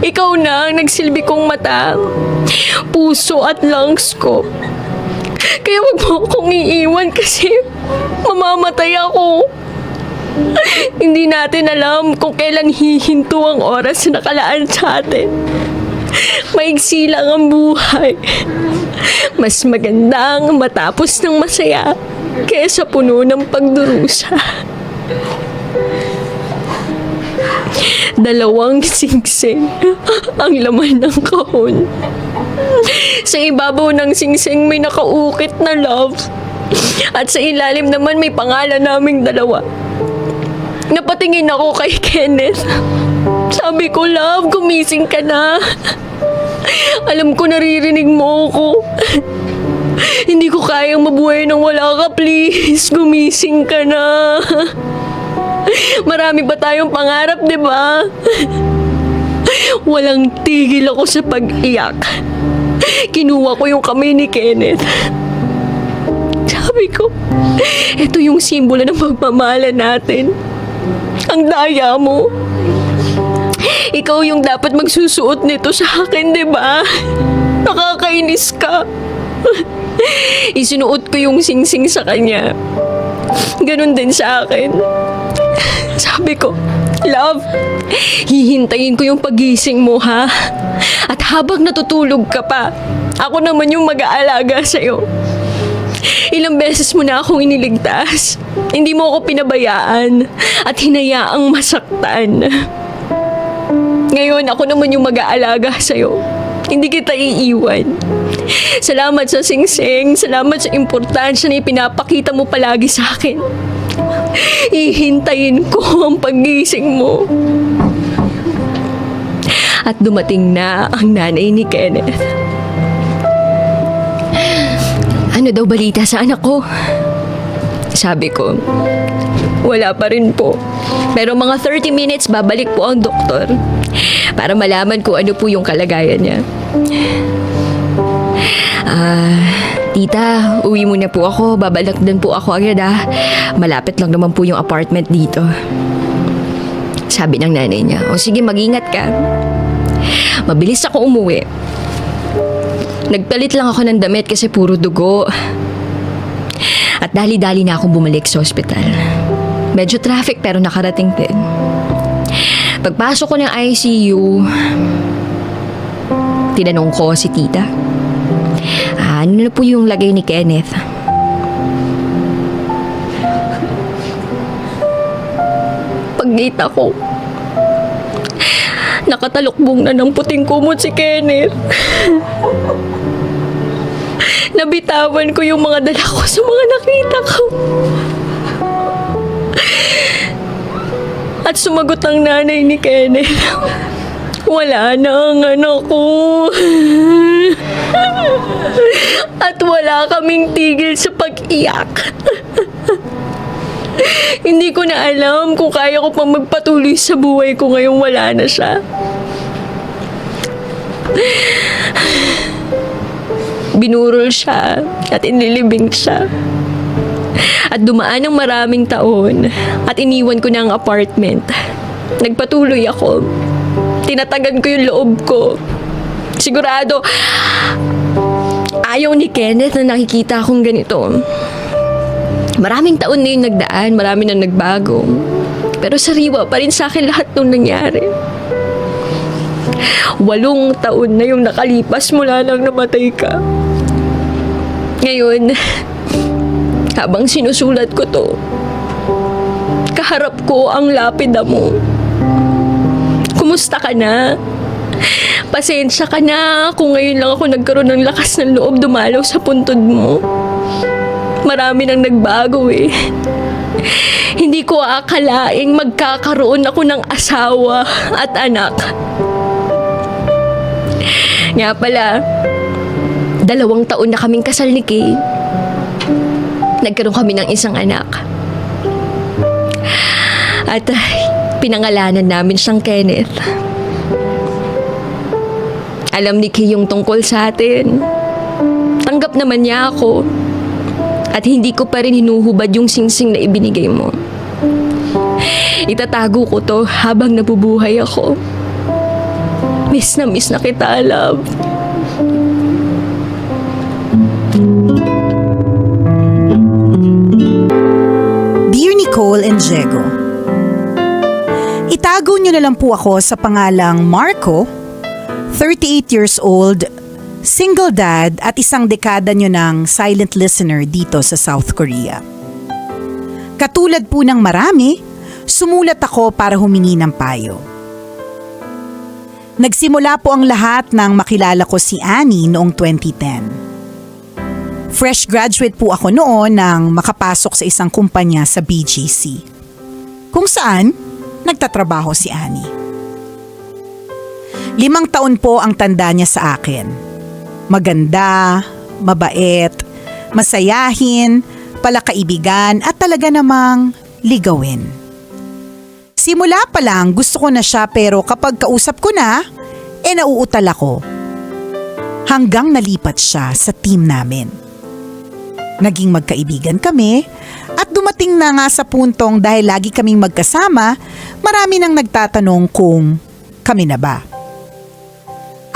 Ikaw na ang nagsilbi kong mata, puso at lungs ko. Kaya wag mo akong iiwan kasi mamamatay ako. Hindi natin alam kung kailan hihinto ang oras na nakalaan sa atin. Maigsi lang ang buhay. Mas magandang matapos ng masaya kaysa puno ng pagdurusa. 2 singsing ang laman ng kahon. Sa ibabaw ng singsing may nakaukit na love. At sa ilalim naman may pangalan naming 2. Napatingin ako kay Kenneth. Sabi ko, love, gumising ka na. Alam ko naririnig mo ako. Hindi ko kayang mabuhay nang wala ka, please. Gumising ka na. Marami ba tayong pangarap, di ba? Walang tigil ako sa pag-iyak. Kinuha ko yung kamay ni Kenneth. Sabi ko, ito yung simbolo ng pagmamahala natin. Ang daya mo. Ikaw yung dapat magsusuot nito sa akin, di ba? Nakakainis ka. Isinuot ko yung singsing sa kanya. Ganon din sa akin. Sabi ko, love, hihintayin ko yung pagising mo, ha? At habang natutulog ka pa, ako naman yung mag-aalaga sa'yo. Ilang beses mo na akong iniligtas. Hindi mo ako pinabayaan at hinayaang masaktan. Ngayon, ako naman yung mag-aalaga sa'yo. Hindi kita iiwan. Salamat sa singsing. Salamat sa importansya na ipinapakita mo palagi sa akin. Ihintayin ko ang pagising mo. At dumating na ang nanay ni Kenneth. Ano daw balita sa anak ko? Sabi ko, wala pa rin po. Pero mga 30 minutes babalik po ang doktor para malaman kung ano po yung kalagayan niya. Tita, uwi muna po ako. Babalik din po ako agad Malapit lang naman po yung apartment dito. Sabi ng nanay niya, o sige, mag-ingat ka. Mabilis ako umuwi. Nagpalit lang ako ng damit kasi puro dugo. At dali-dali na akong bumalik sa ospital. Medyo traffic pero nakarating din. Pagpasok ko ng ICU, tinanong ko si tita. Ano na po yung lagay ni Kenneth? Pagkita ko, nakatalukbong na ng puting kumot si Kenneth. Nabitawan ko yung mga dala ko sa mga nakita ko. At sumagot ang nanay ni Kenneth. Wala na ang anak ko. At wala kaming tigil sa pag-iyak. Hindi ko na alam kung kaya ko pang magpatuloy sa buhay ko ngayong wala na siya. Binurol siya at inilibing siya. At dumaan ng maraming taon at iniwan ko na ang apartment. Nagpatuloy ako. Tinatagan ko yung loob ko. Sigurado, ayaw ni Kenneth na nakikita akong ganito. Maraming taon na yung nagdaan, marami na nagbago. Pero sariwa pa rin sa akin lahat nung nangyari. 8 taon na yung nakalipas mula nang namatay ka. Ngayon, habang sinusulat ko to, kaharap ko ang lapida mo. Kumusta ka na? Pasensya ka na kung ngayon lang ako nagkaroon ng lakas ng loob dumalaw sa puntod mo. Marami nang nagbago eh. Hindi ko akalaing magkakaroon ako ng asawa at anak. Nga pala, 2 taon na kaming kasal ni Kay. Nagkaroon kami ng isang anak. At pinangalanan namin siyang Kenneth. Alam ni Kay yung tungkol sa atin. Tanggap naman niya ako. At hindi ko pa rin hinuhubad yung singsing na ibinigay mo. Itatago ko to habang nabubuhay ako. Miss na kita, love. Dear Nicole and Diego, itago niyo na lang po ako sa pangalang Marco, 38 years old, single dad at 1 dekada niyo ng silent listener dito sa South Korea. Katulad po ng marami, sumulat ako para humingi ng payo. Nagsimula po ang lahat nang makilala ko si Annie noong 2010. Fresh graduate po ako noon nang makapasok sa isang kumpanya sa BGC, kung saan nagtatrabaho si Annie. 5 taon po ang tanda niya sa akin. Maganda, mabait, masayahin, palakaibigan at talaga namang ligawin. Simula pa lang gusto ko na siya pero kapag kausap ko na, nauutal ako. Hanggang nalipat siya sa team namin. Naging magkaibigan kami at dumating na nga sa puntong dahil lagi kaming magkasama, marami nang nagtatanong kung kami na ba.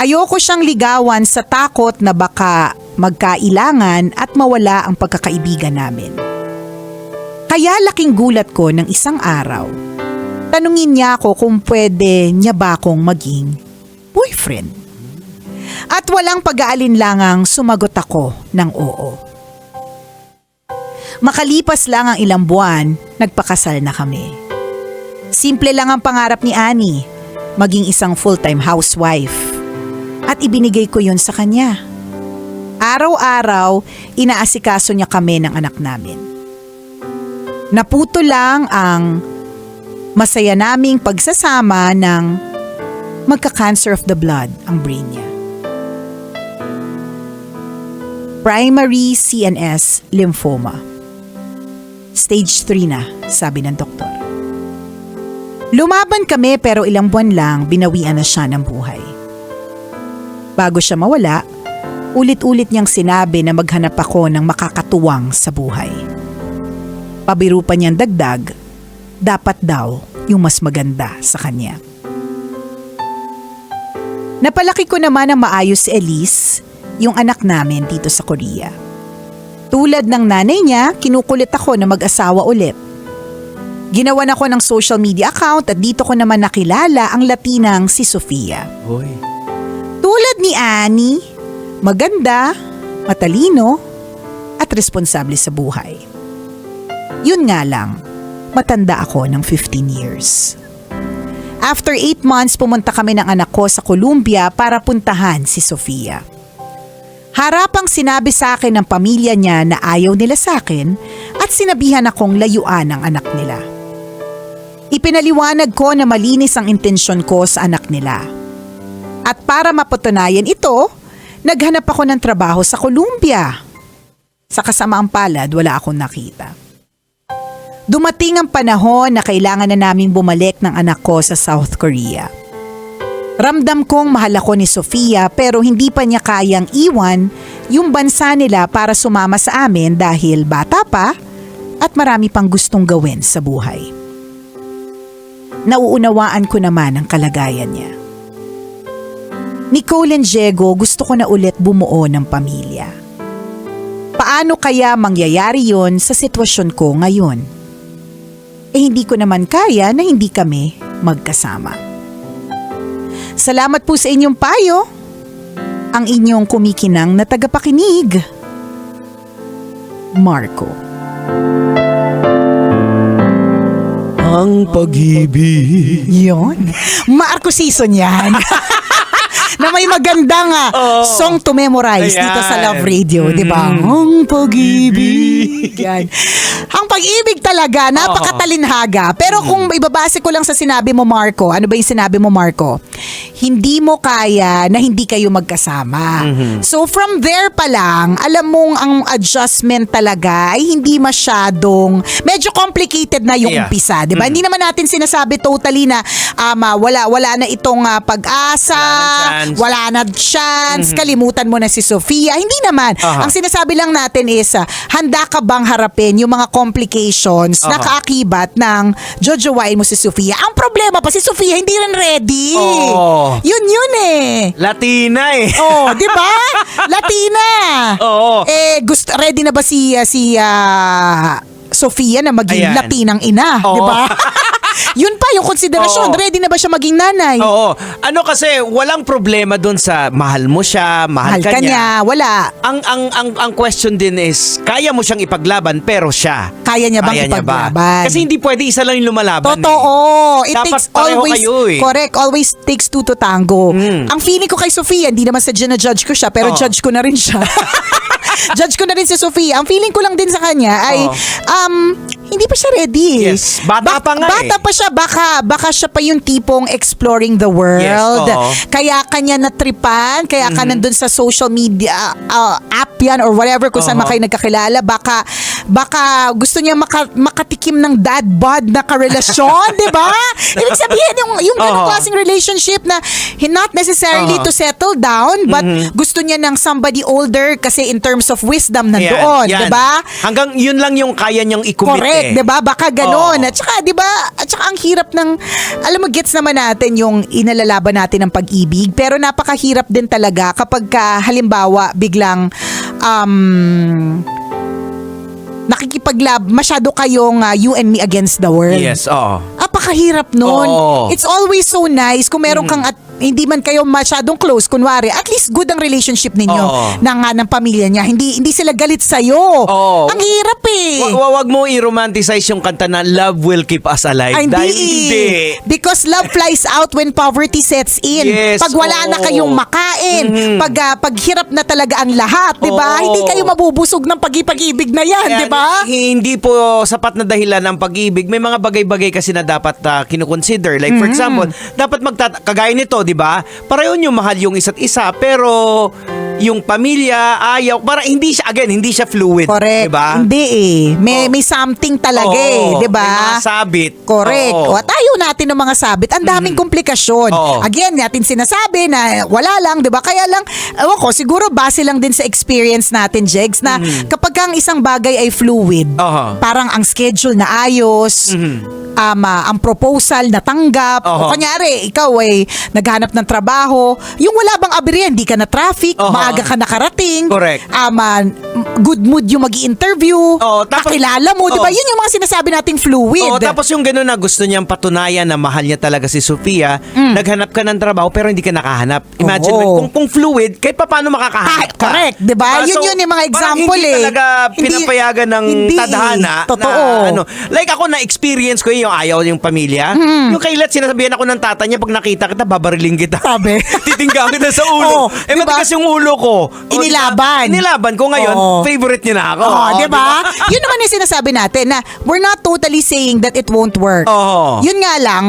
Ayoko siyang ligawan sa takot na baka magkailangan at mawala ang pagkakaibigan namin. Kaya laking gulat ko ng isang araw. Tanungin niya ako kung pwede niya ba akong maging boyfriend. At walang pag-aalinlangang sumagot ako ng oo. Makalipas lang ang ilang buwan, nagpakasal na kami. Simple lang ang pangarap ni Annie, maging isang full-time housewife. At ibinigay ko yun sa kanya. Araw-araw, inaasikaso niya kami ng anak namin. Naputo lang ang masaya naming pagsasama ng magka-cancer of the blood ang brain niya. Primary CNS lymphoma. Stage 3 na, sabi ng doktor. Lumaban kami pero ilang buwan lang binawian na siya ng buhay. Bago siya mawala, ulit-ulit niyang sinabi na maghanap ako ng makakatuwang sa buhay. Pabiro pa niyang dagdag, dapat daw yung mas maganda sa kanya. Napalaki ko naman ang maayos si Elise, yung anak namin dito sa Korea. Tulad ng nanay niya, kinukulit ako na mag-asawa ulit. Ginawan ako ng social media account at dito ko naman nakilala ang Latinang si Sofia. Hoy. Tulad ni Annie, maganda, matalino, at responsable sa buhay. Yun nga lang, matanda ako ng 15 years. After 8 months, pumunta kami ng anak ko sa Colombia para puntahan si Sofia. Harapang sinabi sa akin ng pamilya niya na ayaw nila sa akin at sinabihan akong layuan ang anak nila. Ipinaliwanag ko na malinis ang intensyon ko sa anak nila. At para mapatunayan ito, naghanap ako ng trabaho sa Colombia. Sa kasamaang palad, wala akong nakita. Dumating ang panahon na kailangan na naming bumalik ng anak ko sa South Korea. Ramdam kong mahal ako ni Sofia pero hindi pa niya kayang iwan yung bansa nila para sumama sa amin dahil bata pa at marami pang gustong gawin sa buhay. Nauunawaan ko naman ang kalagayan niya. Nicole and Diego, gusto ko na ulit bumuo ng pamilya. Paano kaya mangyayari yon sa sitwasyon ko ngayon? Hindi ko naman kaya na hindi kami magkasama. Salamat po sa inyong payo. Ang inyong kumikinang na tagapakinig. Marco. Ang pag-ibig. Yon. Marco season yan. Na may magandang song to memorize dito sa Love Radio, di ba? Ang pag-ibig. Yan. Ang pag-ibig talaga, napakatalinhaga. Pero kung ibabase ko lang sa sinabi mo, Marco, ano ba yung sinabi mo, Marco? Hindi mo kaya na hindi kayo magkasama. So from there pa lang, alam mong ang adjustment talaga ay hindi masyadong, medyo complicated na yung umpisa, di ba? Hindi naman natin sinasabi totally na wala na itong pag-asa, wala na chance, kalimutan mo na si Sofia. Hindi naman. Ang sinasabi lang natin is, handa ka bang harapin yung mga complications na kaakibat ng jojowain mo si Sofia? Ang problema pa, si Sofia hindi rin ready. Yun eh. Latina eh. Di ba? Latina. Ready na ba si Sofia na maging Ayan. Latinang ina? Di ba? Yun pa yung konsiderasyon. Ready na ba siya maging nanay? Oo. Ano kasi, walang problema dun sa mahal mo siya, mahal ka niya. Wala. Ang question din is, kaya mo siyang ipaglaban pero siya. Kaya niya bang Kaya niya ba? ipaglaban? Kasi hindi pwede isa lang yung lumalaban. Totoo. It Dapat takes pareho always, kayo eh. correct, always takes two to tango. Ang feeling ko kay Sofia, hindi naman sa judge ko siya, pero judge ko na rin siya. Judge ko na rin si Sofia. Ang feeling ko lang din sa kanya ay, hindi pa siya ready. Yes. Bata pa nga Bata pa siya. Baka siya pa yung tipong exploring the world. Yes, Kaya kanya natripan, kaya ka nandun sa social media app yan or whatever kung saan kayo nagkakilala. Baka gusto niya makatikim ng dad bod na karelasyon, di ba? Ibig sabihin, yung ganong klaseng relationship na not necessarily to settle down, but gusto niya ng somebody older kasi in terms of wisdom nandoon, di ba? Hanggang yun lang yung kaya niyang i-commit. Correct, 'di ba? Baka gano'n. At saka 'di ba? At saka ang hirap ng alam mo, gets naman natin yung inalalaban natin ng pag-ibig, pero napakahirap din talaga kapag halimbawa biglang nakikipaglab, masyado kayong you and me against the world. Yes, oo. Napakahirap nun. It's always so nice kung meron kang hindi man kayo masyadong close, kunwari, at least good ang relationship ninyo ng pamilya niya. Hindi sila galit sa'yo. Ang hirap eh. Wag mo i-romanticize yung kanta na Love Will Keep Us Alive. Ay, Dahil hindi. Because love flies out when poverty sets in. Yes, Pag wala na kayong makain, pag hirap na talaga ang lahat, 'di ba? Hindi kayo mabubusog ng pag-ibig na 'yan, 'di ba? Hindi po sapat na dahilan ng pag-ibig. May mga bagay-bagay kasi na dapat kinukonsider. Like for example, dapat kagaya nito, 'di ba? Pareho nyo mahal yung isa't isa, pero yung pamilya ayaw, para hindi siya fluid, Correct. 'di ba? Hindi eh. May something talaga eh, 'di ba? May mga sabit. Correct. O tayo natin ng mga sabit. Ang daming komplikasyon. Again, natin sinasabi na wala lang, 'di ba? Kaya lang, ewan ko, siguro base lang din sa experience natin, Jegs, na kapag ang isang bagay ay fluid, parang ang schedule na ayos, ang proposal natanggap, o kunyari, ikaw ay naghanap ng trabaho, yung wala bang aberya, hindi ka na traffic, maaga ka nakarating, Correct. good mood yung mag-interview, Oo, tapos- kakilala mo, di ba? Oo. Yun yung mga sinasabi nating fluid. Oo, tapos yung gano'n na gusto niyang patunayan na mahal niya talaga si Sofia, naghanap ka ng trabaho pero hindi ka nakahanap. Imagine Oo. mo, kung fluid, kahit pa paano makakahanap ka. Correct, di ba? Yun yun yung mga example parang hindi talaga Hindi- pinapayagan ng hindi. tadhana Totoo. na ano. Like ako na-experience ko yung ayaw yung pamilya. Yung kailat sinasabihan ako ng tata niya, pag nakita kita, babariling kita. Sabi. Titingga kita sa Oo, ulo. diba? Matigas yung ulo ko. O, Inilaban. diba? Inilaban ko ngayon, Oo. favorite niya na ako. Oh, O, di ba? Yun naman yung sinasabi natin na we're not totally saying that it won't work. Oo. Yun nga lang,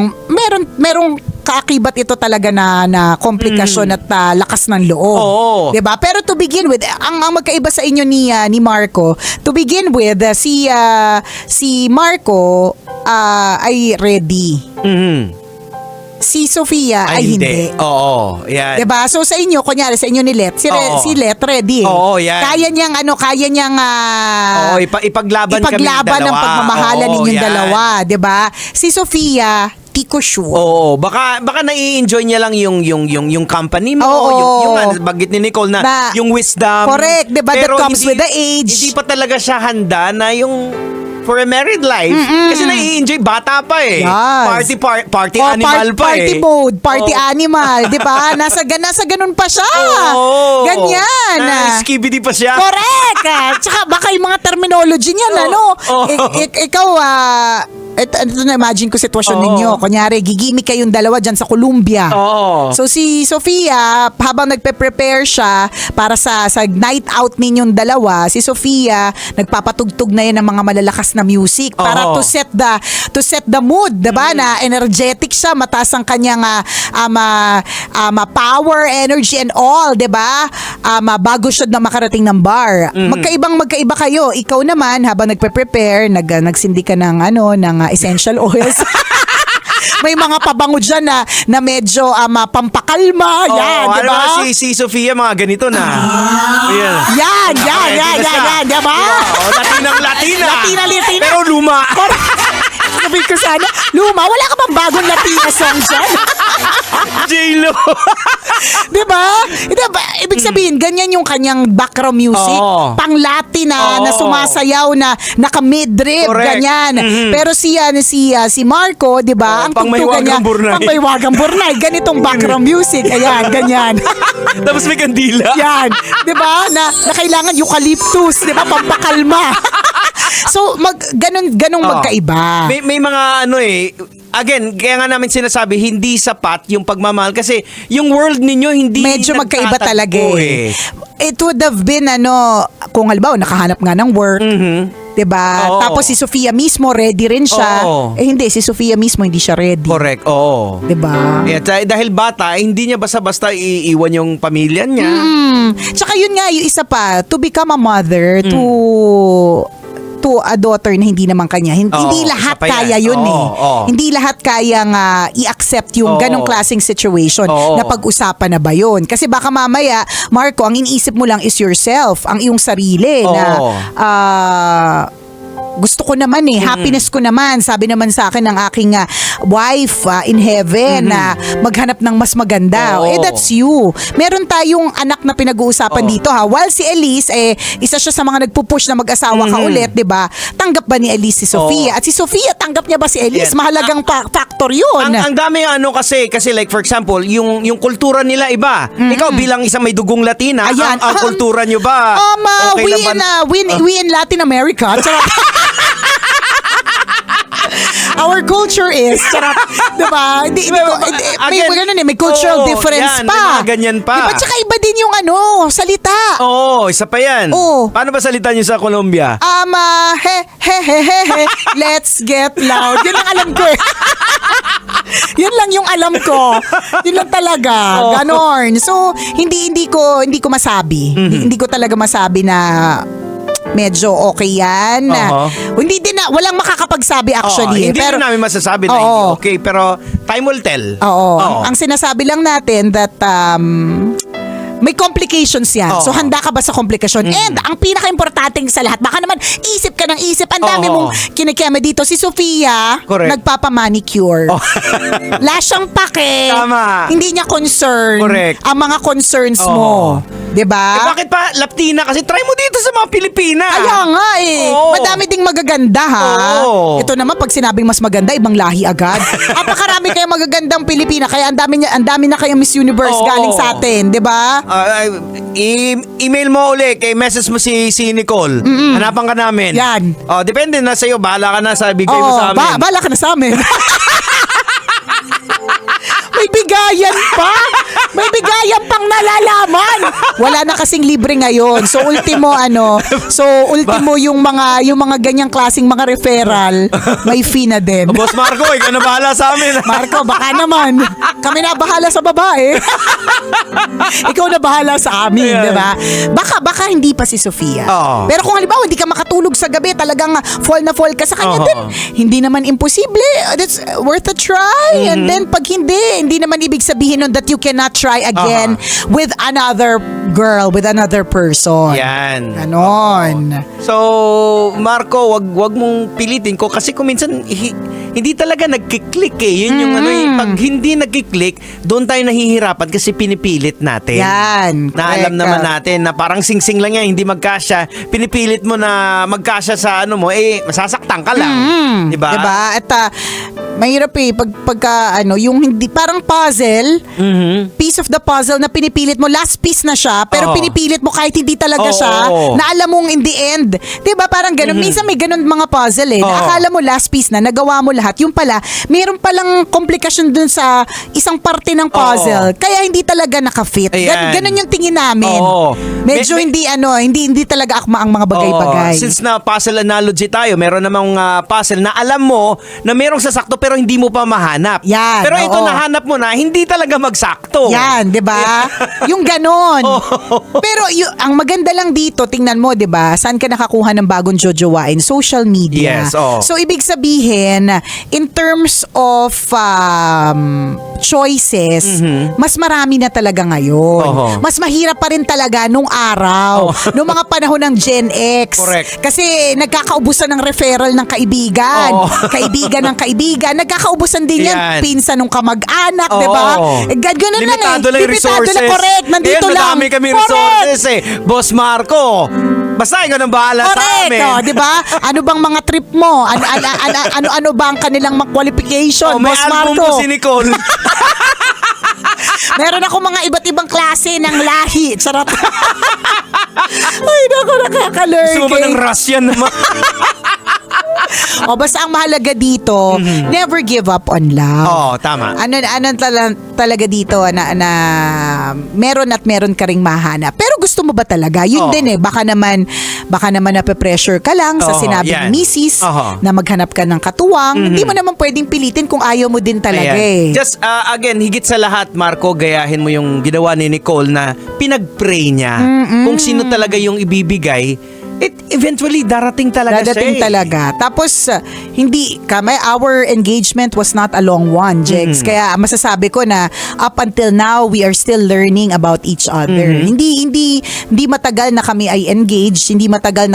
merong kaakibat ito talaga na komplikasyon at lakas ng loob. Oo. 'Di ba? Pero to begin with, ang magkaiba sa inyo ni Marco, to begin with, si Marco ay ready. Mhm. Si Sofia ay hindi. Oo, yan. 'Di ba? So sa inyo, kunyari sa inyo ni Let, Oo. si Let ready. Oo, yan. Kaya niyang Oo, ipaglaban kami ang dalawa. pagmamahalan Oo, ninyong yan. dalawa, 'di ba? Si Sofia, di ko sure. Oo, baka nai-enjoy niya lang yung company mo, Oo. yung bagit ni Nicole na, Na- yung wisdom. Correct, 'di ba? That Pero comes with the age. Hindi pa talaga siya handa na yung for a married life. Kasi nai-enjoy, bata pa eh. Yes. Party Oh, animal pa party eh. mode, party Oo. animal, 'di ba? Nasa ganun pa siya. Oo. Ganyan. Skibidi pa siya. Correct. Tsaka baka yung mga terminology niyan, Oo. ano? Oo. Ikaw, ito na imagine ko sitwasyon Oo. ninyo. Kunyari, gigimik kayong dalawa dyan sa Columbia. Oo. So si Sofia, habang nagpe-prepare siya para sa night out ninyong dalawa, si Sofia nagpapatugtog na yan ng mga malalakas na music para Oo. to set the mood, 'di ba? Na energetic siya, mataas ang kanyang power, energy and all, 'di ba? Bago siya na makarating ng bar. Magkaiba kayo. Ikaw naman habang nagpe-prepare, nagsindi ka ng essential oils. May mga pabango dyan na medyo pampakalma. Yan, Oo, di ba? ano, si Sofia, mga ganito na. Ayan. Yan, Hindi na siya. di ba? Oo, Latina. Latina. Pero luma. Sabi ko sana, Luma, wala ka bang bagong Latina song dyan? J-Lo. Di ba? Ibig sabihin, ganyan yung kanyang background music. Oo. Pang-Latin na Oo. sumasayaw na naka-mid-rib, Correct. ganyan. Mhm. Pero si Marco, di ba? Oo, Ang tugtugan pang niya, Maywagang Burnay. pang Maywagang Burnay. Ganitong background music. Ayan, ganyan. Tapos may kandila. Yan. Di ba? Na kailangan eucalyptus. Di ba? Pampakalma. So, ganong Oo. magkaiba. May mga again, kaya nga namin sinasabi, hindi sapat yung pagmamahal kasi yung world ninyo hindi Medyo magkaiba nagtatagpo talaga eh. It would have been kung halimbawa nakahanap nga ng work, Mhm. 'di ba? Oo. Tapos si Sofia mismo ready rin siya. Oo. Hindi, si Sofia mismo hindi siya ready. Correct, oo. 'Di ba? Dahil bata, hindi niya basta-basta iiwan yung pamilya niya. Tsaka yun nga, yung isa pa, to become a mother to a daughter na hindi naman kanya. Hindi Oo, lahat isa pa yan. kaya yun Oo, eh. oo. Hindi lahat kaya nga i-accept yung Oo. ganong klaseng situation Oo. na pag-usapan na ba yun. Kasi baka mamaya, Marco, ang iniisip mo lang is yourself, ang iyong sarili na Oo. gusto ko naman happiness ko naman. Sabi naman sa akin ng aking wife in heaven na maghanap ng mas maganda. Oo. That's you. Meron tayong anak na pinag-uusapan Oo. dito ha. While si Elise, isa siya sa mga nagpupush na mag-asawa ka ulit, di ba? Tanggap ba ni Elise si Sofia? Oo. At si Sofia, tanggap niya ba si Elise? Yan. Mahalagang factor yun. Ang dami kasi like for example, yung kultura nila iba. Ikaw bilang isang may dugong Latina, Ayan. ang kultura nyo ba? Okay lang ba? We in Latin America. Charot. Our culture is, charot, diba? May cultural difference yan, pa. may mga ganyan pa. Diba? Tsaka iba din yung salita. Oo, isa pa yan. Oo. Paano ba salita nyo sa Colombia? Let's get loud. Yun ang alam ko eh. Yun lang yung alam ko. Yun lang talaga. Oo. Ganon. So, hindi ko masabi. Hindi ko talaga masabi na medyo okay yan. Hindi din walang makakapagsabi actually. Hindi pero, rin namin masasabi na Oo. hindi okay, pero time will tell. Oo. Ang sinasabi lang natin that may complications yan. Oo. So handa ka ba sa komplikasyon? And ang pinaka-importante sa lahat, baka naman isip ka ng isip, ang dami Oo. mong kinikeme dito. Si Sofia, Correct. nagpapamanicure. Wala siyang pake. Tama. Hindi niya concern Correct. ang mga concerns Oo. mo. 'Di ba? Bakit pa Laptina? Kasi try mo dito sa mga Pilipina. Kaya nga eh. Oo. Madami ding magaganda ha. Oo. Ito naman pag sinabing mas maganda, ibang lahi agad. Napakarami kayong magagandang Pilipina kaya ang dami na kayong Miss Universe Oo. galing sa atin, 'di ba? Email mo uli kay message mo si Nicole. Hanapan ka namin. Yan. Depende na sa'yo. Bahala ka na sa bigay mo sa amin. Bala ka na sa amin. May bigayan pa. May bigayan pang nalalaman. Wala na kasing libre ngayon. So ultimo yung mga ganyang klaseng mga referral, may fee na din. Boss Marco, ikaw na bahala sa amin. Marco, baka naman. Kami na bahala sa babae. Ikaw na bahala sa amin, Ayan. di ba? Baka hindi pa si Sofia. Oo. Pero kung halimbawa hindi ka makatulog sa gabi, talagang fall na fall ka sa kanya, Oo. then hindi naman imposible. That's worth a try. And then pag hindi naman ibig sabihin nun that you cannot try again with another girl, with another person. Yan. Ganon. So, Marco, wag mong pilitin ko kasi kung minsan hindi talaga nagkiklik eh. Yun yung pag hindi nagkiklik, doon tayo nahihirapan kasi pinipilit natin. Yan. Na alam Correct. naman natin na parang sing-sing lang yan, hindi magkasya. Pinipilit mo na magkasya sa masasaktan ka lang. Diba? Diba? At mahirap eh pagka yung hindi parang puzzle, piece of the puzzle na pinipilit mo, last piece na siya, pero Oo. pinipilit mo kahit hindi talaga Oo, siya, oo. na alam mong in the end. Diba? Parang ganun. Minsan may ganun mga puzzle eh. Na Oo. akala mo last piece na, nagawa mo lahat. Yung pala, mayroon palang komplikasyon dun sa isang parte ng puzzle. Kaya hindi talaga nakafit. Ayan. Ganun yung tingin namin. Oo. Medyo hindi talaga akma ang mga bagay-bagay. Oo. Since na puzzle analogy tayo, meron namang puzzle na alam mo na merong sasakto pero hindi mo pa mahanap. Yan, Pero ito oo. nahanap mo na, hindi talaga magsakto. Yan, 'di ba? Yung ganon. Pero ang maganda lang dito, tingnan mo, 'di ba? Saan ka nakakuha ng bagong jojowain? Social media. Yes, oo. So ibig sabihin, in terms of choices, mas marami na talaga ngayon. Oo. Mas mahirap pa rin talaga nung araw, nung mga panahon ng Gen X. Correct. Kasi nagkakaubusan ng referral ng kaibigan. Oo. Kaibigan ng kaibigan. Nagkakaubusan din yan. Yan. Pinsan ng kamag-anak, Oo. 'di ba? Ganun lang eh. Limitado lang yung Limitado resources. lang, correct. Nandito Ngayon, lang. madami kami Correct. resources eh. Boss Marco, basta ikaw nang bahala sa Correct, amin. oh, 'di ba? Ano bang mga trip mo? Ano ba ang kanilang mga qualification, May Boss album Marco? mo si Nicole. Meron ako mga iba't ibang klase ng lahi. Charot. Ay, naku, nakakalurking. Gusto mo ba ng Russian naman? O basta ang mahalaga dito, never give up on love. Oo, tama. Ano talaga dito na meron at meron ka ring mahanap. Pero gusto mo ba talaga? Yun Oo. din eh. Baka naman nape-pressure ka lang sa Oo, sinabi yan. ni Mrs. Oo. na maghanap ka ng katuwang. Hindi mo naman pwedeng pilitin kung ayaw mo din talaga Ayan. eh. Just again, higit sa lahat, Marco, gayahin mo yung ginawa ni Nicole na pinag-pray niya. Kung sino talaga yung ibibigay, eventually darating talaga Dadating siya eh. talaga. Tapos, our engagement was not a long one, Jex. Kaya masasabi ko na up until now, we are still learning about each other. Hindi matagal na kami ay engaged, hindi matagal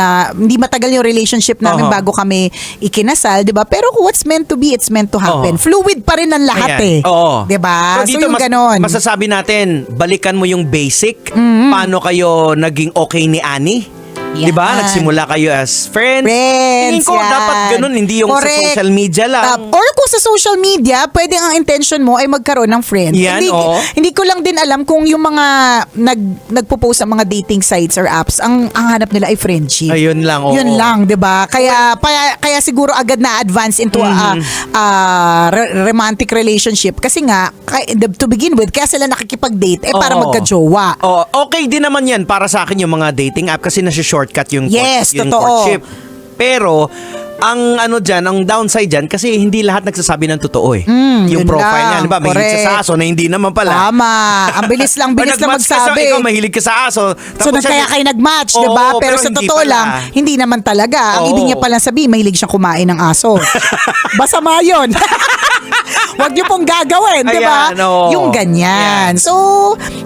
yung relationship namin Oo. bago kami ikinasal, 'di ba? Pero what's meant to be, it's meant to happen. Oo. Fluid pa rin ang lahat Ayan. eh. Oo. 'Di ba? So dito yung ganon. masasabi natin, balikan mo yung basic. Paano kayo naging okay ni Annie? Yan. 'Di ba? Nagsimula kayo as friends. Friends, Tingin ko yan. dapat ganun, hindi yung Correct. sa social media lang. Or kung sa social media, pwedeng ang intention mo ay magkaroon ng friend. Yan, oo. Hindi ko lang din alam kung yung mga nagpo-post sa mga dating sites or apps, ang hanap nila ay friendship. Ayun lang, oo. Yun lang, 'di ba? Kaya siguro agad na advance into a romantic relationship kasi nga to begin with, kaya sila nakikipag-date para Oo. magka-jowa. Oh, okay din naman 'yan para sa akin yung mga dating app kasi nasa-shortcut yung Yes, yung totoo. courtship. Pero ang ang downside dyan kasi hindi lahat nagsasabi ng totoo eh. Yung yun profile lang, niya, di ba? Mahilig correct. ka sa aso na hindi naman pala. Tama. Ang bilis lang Or magsabi. nag-match ka sa, ikaw mahilig ka sa aso. So kaya kayo nag-match, 'di Oo, ba? Pero sa hindi totoo pala. lang, hindi naman talaga. Ang Oo. ibig niya pala sabihin, mahilig siyang kumain ng aso. Masama 'yon. Wag niyo pong gagawin, di ba? Ayan, oo. Yung ganyan. So,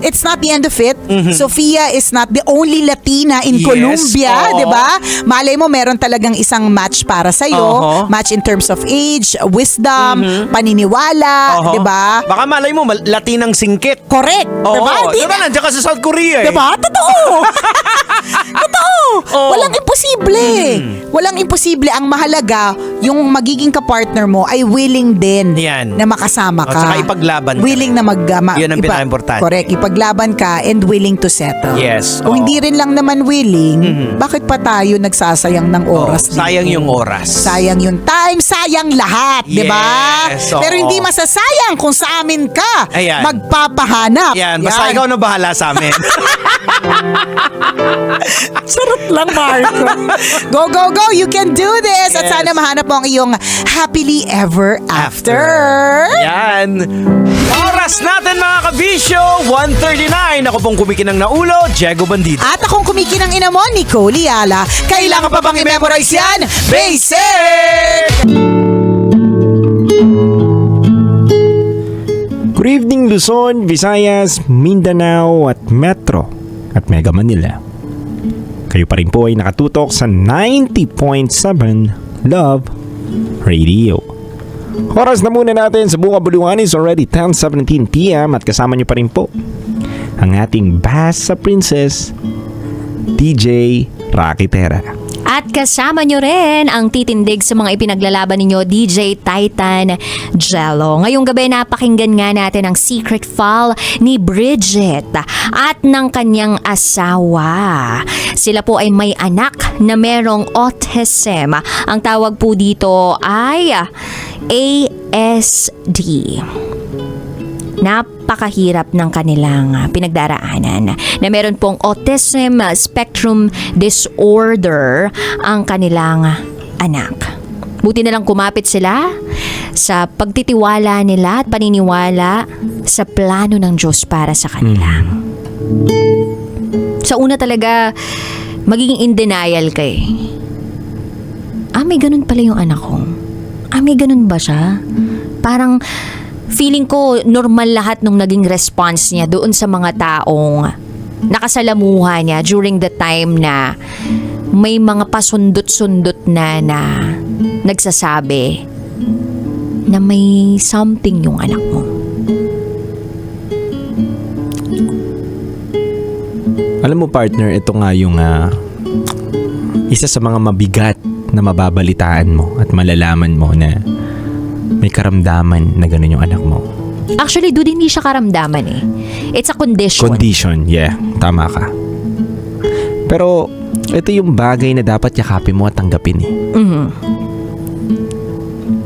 it's not the end of it. Sofia is not the only Latina in Yes, Colombia, oo. di ba? Malay mo, meron talagang isang match para sa'yo. Oo. Match in terms of age, wisdom, paniniwala, Oo. di ba? Baka malay mo, Latinang singkit. Correct. Oo, Diba? diba nandiyan ka sa South Korea eh. Diba? Totoo. Totoo. Oo. Walang imposible. Walang imposible. Ang mahalaga, yung magiging kapartner mo ay willing din Yan. na makasama ka. At saka ipaglaban ka. Willing na Yun ang pinaka-importante. Correct. Ipaglaban ka and willing to settle. Yes, Kung oo. hindi rin lang naman willing, bakit pa tayo nagsasayang ng oras dito? Sayang yung oras. Sayang yung time, sayang lahat, di ba? Yes, oo. Pero hindi masasayang kung sa amin ka Ayan. magpapahanap. Yan, basta ikaw na bahala sa amin. Sarap lang, Marco. Go, go, go. You can do this. At Yes. sana mahanap mo ang iyong happily ever after. Yan. Oras natin mga kabisyo, 1:39. Ako pong kumikinang na ulo, Diego Bandido. At akong kumikinang ina mo, Nicole Liala. Kailangan pa bang i-memorize yan? Basic! Good evening Luzon, Visayas, Mindanao at Metro at Mega Manila. Kayo pa rin po ay nakatutok sa 90.7 Love Radio. Oras na muna natin sa buong kabuluhan is already 10:17 PM at kasama niyo pa rin po ang ating Basta Princess, DJ Rocky Tera. At kasama nyo rin ang titindig sa mga ipinaglalaban ninyo, DJ Titan Jello. Ngayong gabi napakinggan nga natin ang secret file ni Bridget at ng kanyang asawa. Sila po ay may anak na merong autism. Ang tawag po dito ay ASD. Napakahirap ng kanilang pinagdaraanan na meron pong autism spectrum disorder ang kanilang anak. Buti na lang kumapit sila sa pagtitiwala nila at paniniwala sa plano ng Diyos para sa kanila. Sa una talaga, magiging in denial ka eh. May ganun pala yung anak ko. May ganun ba siya? Parang feeling ko normal lahat nung naging response niya doon sa mga taong nakasalamuha niya during the time na may mga pasundot-sundot na nagsasabi na may something yung anak mo. Alam mo partner, ito nga yung isa sa mga mabigat na mababalitaan mo at malalaman mo na may karamdaman na gano'n yung anak mo. Actually, dude, hindi siya karamdaman eh. It's a condition. Condition, yeah. Tama ka. Pero, ito yung bagay na dapat yakapin mo at tanggapin eh. Mhm.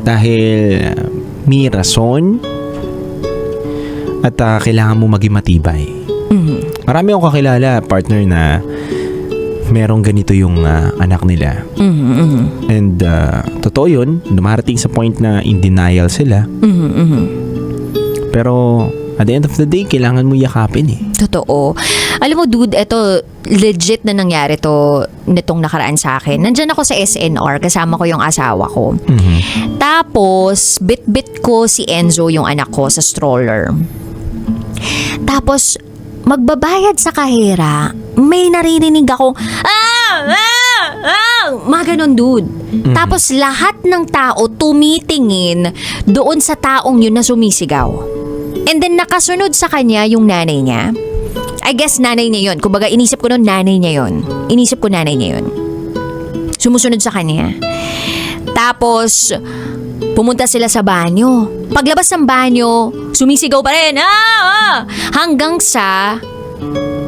Dahil may rason at kailangan mo maging matibay. Mhm. Marami akong kakilala, partner, na merong ganito yung anak nila. Mhm. Mhm. And totoo yun, dumarating sa point na in denial sila. Mhm. Mhm. Pero at the end of the day, kailangan mo yakapin eh. Totoo. Alam mo, dude, eto legit na nangyari to nitong nakaraan sa akin. Nandyan ako sa SNR, kasama ko yung asawa ko. Tapos, bit-bit ko si Enzo, yung anak ko, sa stroller. Tapos, magbabayad sa kahera, may naririnig akong, mga ganun, dude. Tapos, lahat ng tao tumitingin doon sa taong yun na sumisigaw. And then, nakasunod sa kanya yung nanay niya. I guess nanay niya yun. Kumbaga, inisip ko nun, nanay niya yun. Inisip ko nanay niya yun. Sumusunod sa kanya. Tapos, pumunta sila sa banyo. Paglabas ng banyo, sumisigaw pa rin. Hanggang sa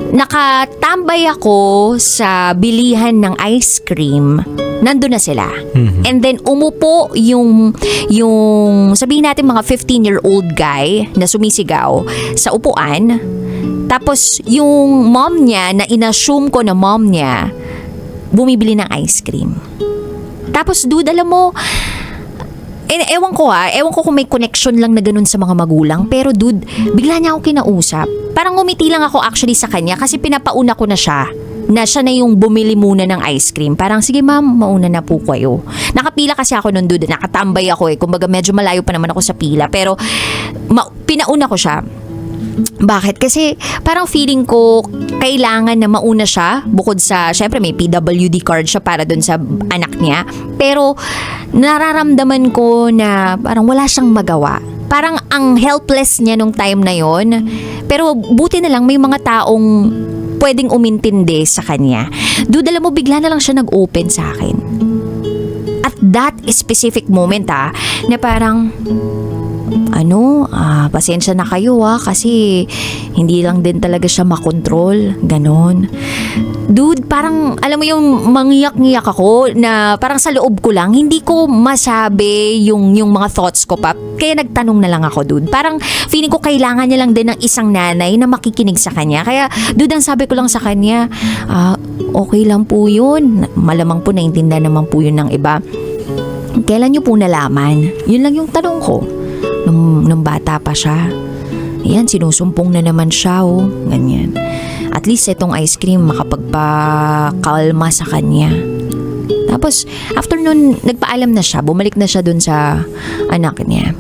nakatambay ako sa bilihan ng ice cream. Nandun na sila. And then umupo yung sabihin natin mga 15-year-old guy na sumisigaw sa upuan. Tapos yung mom niya, na inassume ko na mom niya, bumibili ng ice cream. Tapos dude, alam mo, ewan ko kung may connection lang na ganun sa mga magulang. Pero dude, bigla niya ako kinausap. Parang ngumiti lang ako actually sa kanya kasi pinapauna ko na siya na siya na yung bumili muna ng ice cream. Parang, sige ma'am, mauna na po kayo. Nakapila kasi ako nun doon, nakatambay ako kumbaga medyo malayo pa naman ako sa pila, pero pinauna ko siya. Bakit? Kasi parang feeling ko kailangan na mauna siya bukod sa, syempre may PWD card siya para dun sa anak niya. Pero nararamdaman ko na parang wala siyang magawa. Parang ang helpless niya nung time na yon. Pero buti na lang may mga taong pwedeng umintindi sa kanya. Dude, alam mo, bigla na lang siya nag-open sa akin. At that specific moment na parang, pasensya na kayo kasi hindi lang din talaga siya makontrol, ganon. Dude, parang alam mo yung mangyak-ngiyak ako na parang sa loob ko lang, hindi ko masabi yung mga thoughts ko pa. Kaya nagtanong na lang ako, dude. Parang feeling ko kailangan niya lang din ng isang nanay na makikinig sa kanya. Kaya dude, ang sabi ko lang sa kanya, okay lang po yun. Malamang po naintindihan naman po yun ng iba. Kailan niyo po nalaman? Yun lang yung tanong ko. Nung bata pa siya. Yan, sinusumpong na naman siya, ganyan. At least itong ice cream makapagpakalma sa kanya. Tapos, after nun, nagpaalam na siya. Bumalik na siya dun sa anak niya.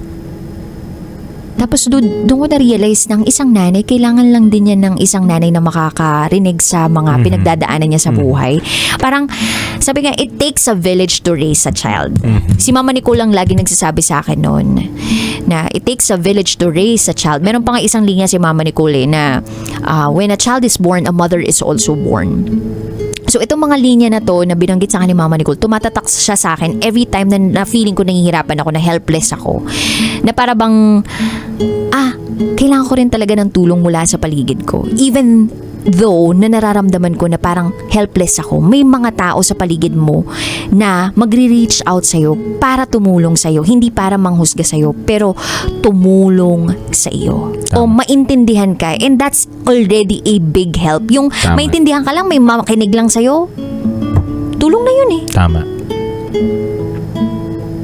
Tapos doon ko na-realize ng isang nanay, kailangan lang din yan ng isang nanay na makakarinig sa mga pinagdadaanan niya sa buhay. Parang, sabi nga, it takes a village to raise a child. Si Mama Nicole lang lagi nagsasabi sa akin noon na it takes a village to raise a child. Meron pa nga isang linya si Mama Nicole na when a child is born, a mother is also born. So itong mga linya na to na binanggit sa akin ni Mama Nicole, tumatatak siya sa akin every time na feeling ko nahihirapan ako, na helpless ako. Na para bang, kailangan ko rin talaga ng tulong mula sa paligid ko. Even though na nararamdaman ko na parang helpless ako, may mga tao sa paligid mo na magre-reach out sa'yo para tumulong sa'yo. Hindi para manghusga sa'yo, pero tumulong sa iyo. O maintindihan ka. And that's already a big help. Yung maintindihan ka lang, may makinig lang sa'yo, tulong na yun Tama.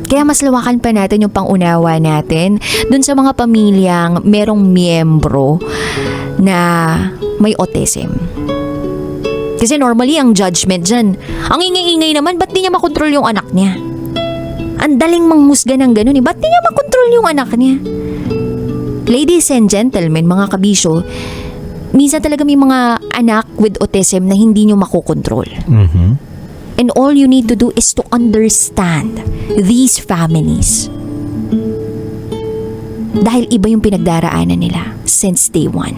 Kaya mas lawakan pa natin yung pangunawa natin dun sa mga pamilyang merong miyembro na may autism. Kasi normally ang judgment dyan, ang ingay-ingay naman, ba't di niya makontrol yung anak niya? Ang daling manghusga ng ganun ba't di niya makontrol yung anak niya? Ladies and gentlemen, mga kabisyo, minsan talaga may mga anak with autism na hindi niyo makokontrol. And all you need to do is to understand these families. Dahil iba yung pinagdaraanan nila since day one.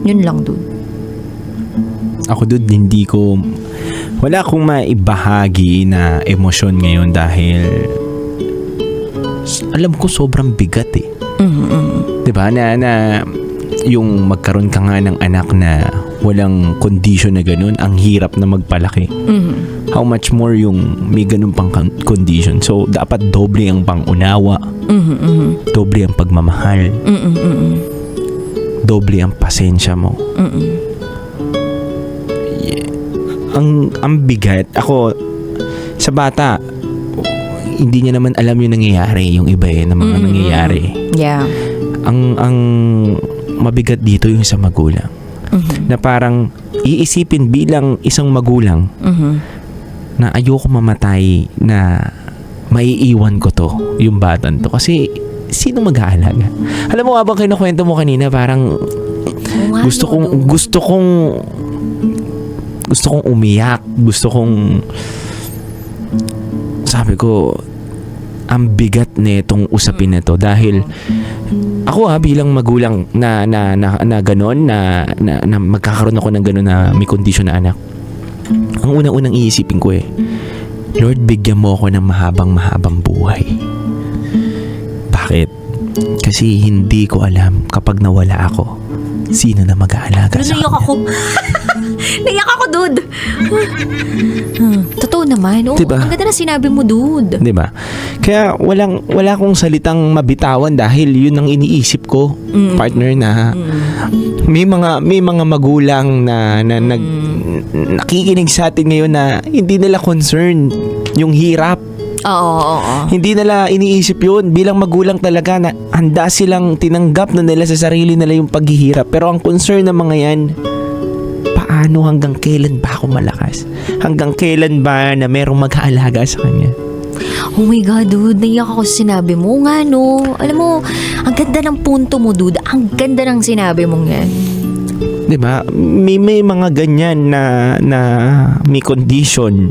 Yun lang, dude. Ako, dude, wala akong maibahagi na emosyon ngayon dahil alam ko sobrang bigat Diba? Na yung magkaroon ka nga ng anak na walang condition na ganun, ang hirap na magpalaki. How much more yung may ganun pang condition. So, dapat doble ang pangunawa, doble ang pagmamahal, doble ang pasensya mo. Ang bigat. Ako, sa bata, hindi niya naman alam yung nangyayari, yung iba na mga nangyayari. Yeah. Ang mabigat dito yung sa magulang. Na parang iisipin bilang isang magulang na ayoko mamatay, na maiiwan ko to, yung batan to. Kasi sino mag-aalaga? Alam mo, habang kinukwento mo kanina, parang gusto kong umiyak. Sabi ko, ang bigat nitong usapin na to, dahil ako bilang magulang na gano'n, na magkakaroon ako ng gano'n na may kondisyon na anak, ang unang-unang iisipin ko Lord, bigyan mo ako ng mahabang buhay. Bakit? Kasi hindi ko alam kapag nawala ako, sino na mag-aalaga sa Naiyak kanya. ako. Naiyak ako, dude. Totoo naman. Diba? Ang ganda na sinabi mo, dude. Diba? Kaya wala akong salitang mabitawan dahil yun ang iniisip ko, partner, na may mga magulang na nakikinig sa atin ngayon na hindi nila concern yung hirap Oo. Hindi nila iniisip yun. Bilang magulang talaga na handa silang tinanggap na nila sa sarili nila yung paghihirap. Pero ang concern ng mga yan, paano hanggang kailan ba ako malakas? Hanggang kailan ba na merong mag-aalaga sa kanya? Oh my God, dude. Naiyak ako sa sinabi mo. Nga, no? Alam mo, ang ganda ng punto mo, dude. Ang ganda ng sinabi mong yan. Diba? May mga ganyan na may condition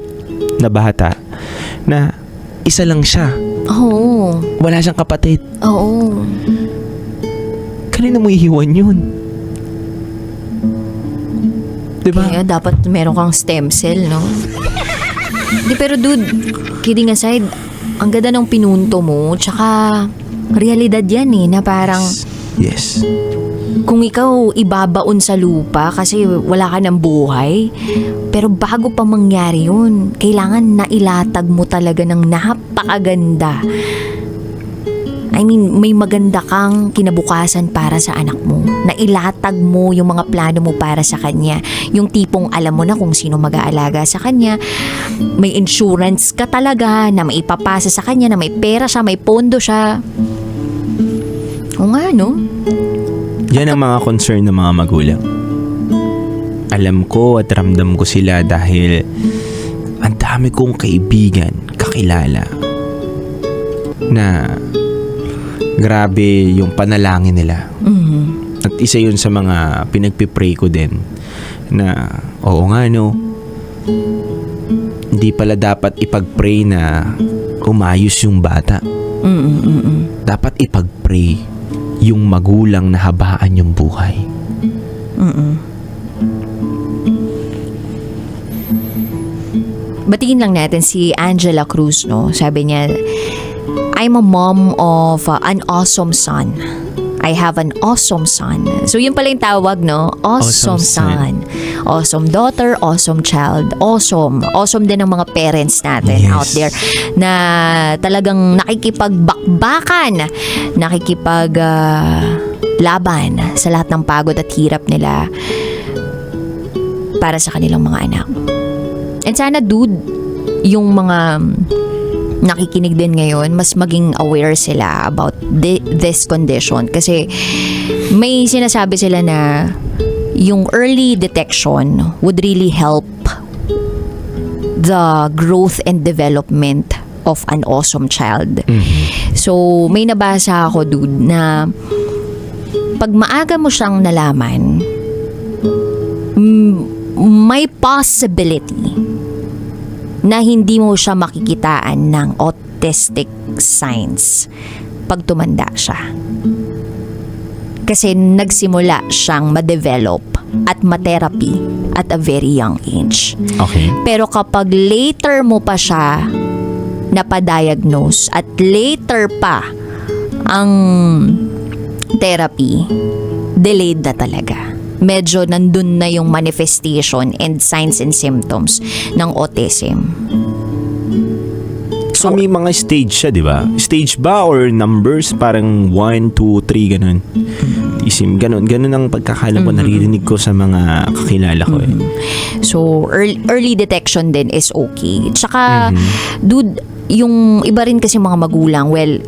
na bata na isa lang siya. Oo. Wala siyang kapatid. Oo. Kanina mo ihiwan yun? Diba? Kaya dapat meron kang stem cell, no? Di, pero dude, kidding aside, ang ganda ng pinunto mo, tsaka realidad yan na parang Yes. kung ikaw ibabaon sa lupa kasi wala ka ng buhay, pero bago pa mangyari yun, kailangan nailatag mo talaga ng napakaganda. I mean, may maganda kang kinabukasan para sa anak mo. Nailatag mo yung mga plano mo para sa kanya. Yung tipong alam mo na kung sino mag-aalaga sa kanya. May insurance ka talaga na may ipapasa sa kanya, na may pera siya, may pondo siya. O nga, no? Yan ang mga concern ng mga magulang. Alam ko at ramdam ko sila dahil ang dami kong kaibigan, kakilala na grabe yung panalangin nila. At isa yun sa mga pinagpipray ko din na oo nga no, hindi pala dapat ipag-pray na umayos yung bata. Dapat ipag-pray yung magulang na habaan yung buhay. Batiin lang natin si Angela Cruz, no? Sabi niya, I'm a mom of an awesome son. I have an awesome son. So yun pala yung tawag, no? Awesome, Awesome son. son. Awesome daughter, awesome child. Awesome. Awesome din ang mga parents natin Yes. out there na talagang nakikipagbakbakan, laban sa lahat ng pagod at hirap nila para sa kanilang mga anak. And sana, dude, yung mga nakikinig din ngayon, mas maging aware sila about this condition. Kasi may sinasabi sila na yung early detection would really help the growth and development of an awesome child. So, may nabasa ako, dude, na pag maaga mo siyang nalaman, may possibility na hindi mo siya makikitaan ng autistic signs pag tumanda siya. Kasi nagsimula siyang ma-develop at ma-therapy at a very young age. Okay. Pero kapag later mo pa siya napadiagnose at later pa ang therapy, delayed na talaga. Medyo nandun na yung manifestation and signs and symptoms ng autism. So, may mga stage siya, di ba? Stage ba or numbers? Parang 1, 2, 3, ganun. Isim, ganun. Ganun ang pagkakalam ko, naririnig ko sa mga kakilala ko eh. So, early detection din is okay. Tsaka, dude, yung iba rin kasi mga magulang, well,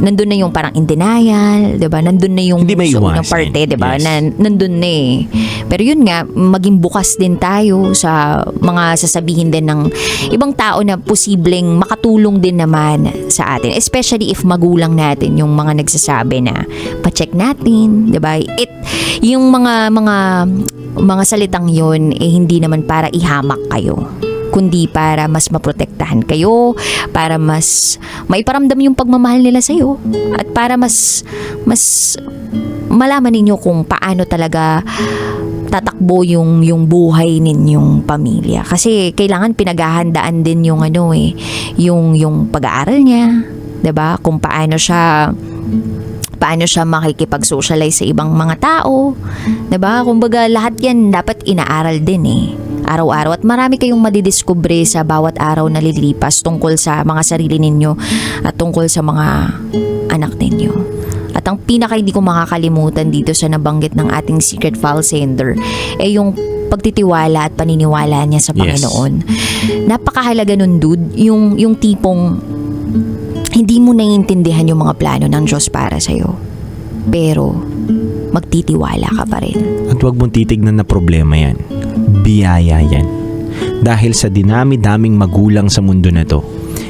nandun na yung parang in denial, 'di ba? Nandun na yung Hindi may sa unang iwasan. parte, 'di ba? Yes. Nandun na eh. Pero yun nga, maging bukas din tayo sa mga sasabihin din ng ibang tao na posibleng makatulong din naman sa atin, especially if magulang natin yung mga nagsasabi na pa-check natin, 'di ba? Yung mga salitang yun hindi naman para ihamak kayo, kundi para mas maprotektahan kayo, para mas maiparamdam yung pagmamahal nila sa'yo, at para mas malaman ninyo kung paano talaga tatakbo yung buhay ninyong pamilya. Kasi kailangan pinaghahandaan din yung yung pag-aaral niya, 'di ba? Kung paano siya makikipag-socialize sa ibang mga tao, 'di ba? Kumbaga lahat 'yan dapat inaaral din araw-araw, at marami kayong madidiskubre sa bawat araw na lilipas tungkol sa mga sarili ninyo at tungkol sa mga anak ninyo. At ang pinaka hindi ko makakalimutan dito sa nabanggit ng ating secret file sender yung pagtitiwala at paniniwala niya sa Yes. Panginoon. Napakahalaga nun, dude, yung tipong hindi mo naiintindihan yung mga plano ng Diyos para sa'yo. Pero, magtitiwala ka pa rin. At huwag mong titignan na problema yan. Biyaya yan. Dahil sa dinami-daming magulang sa mundo na to,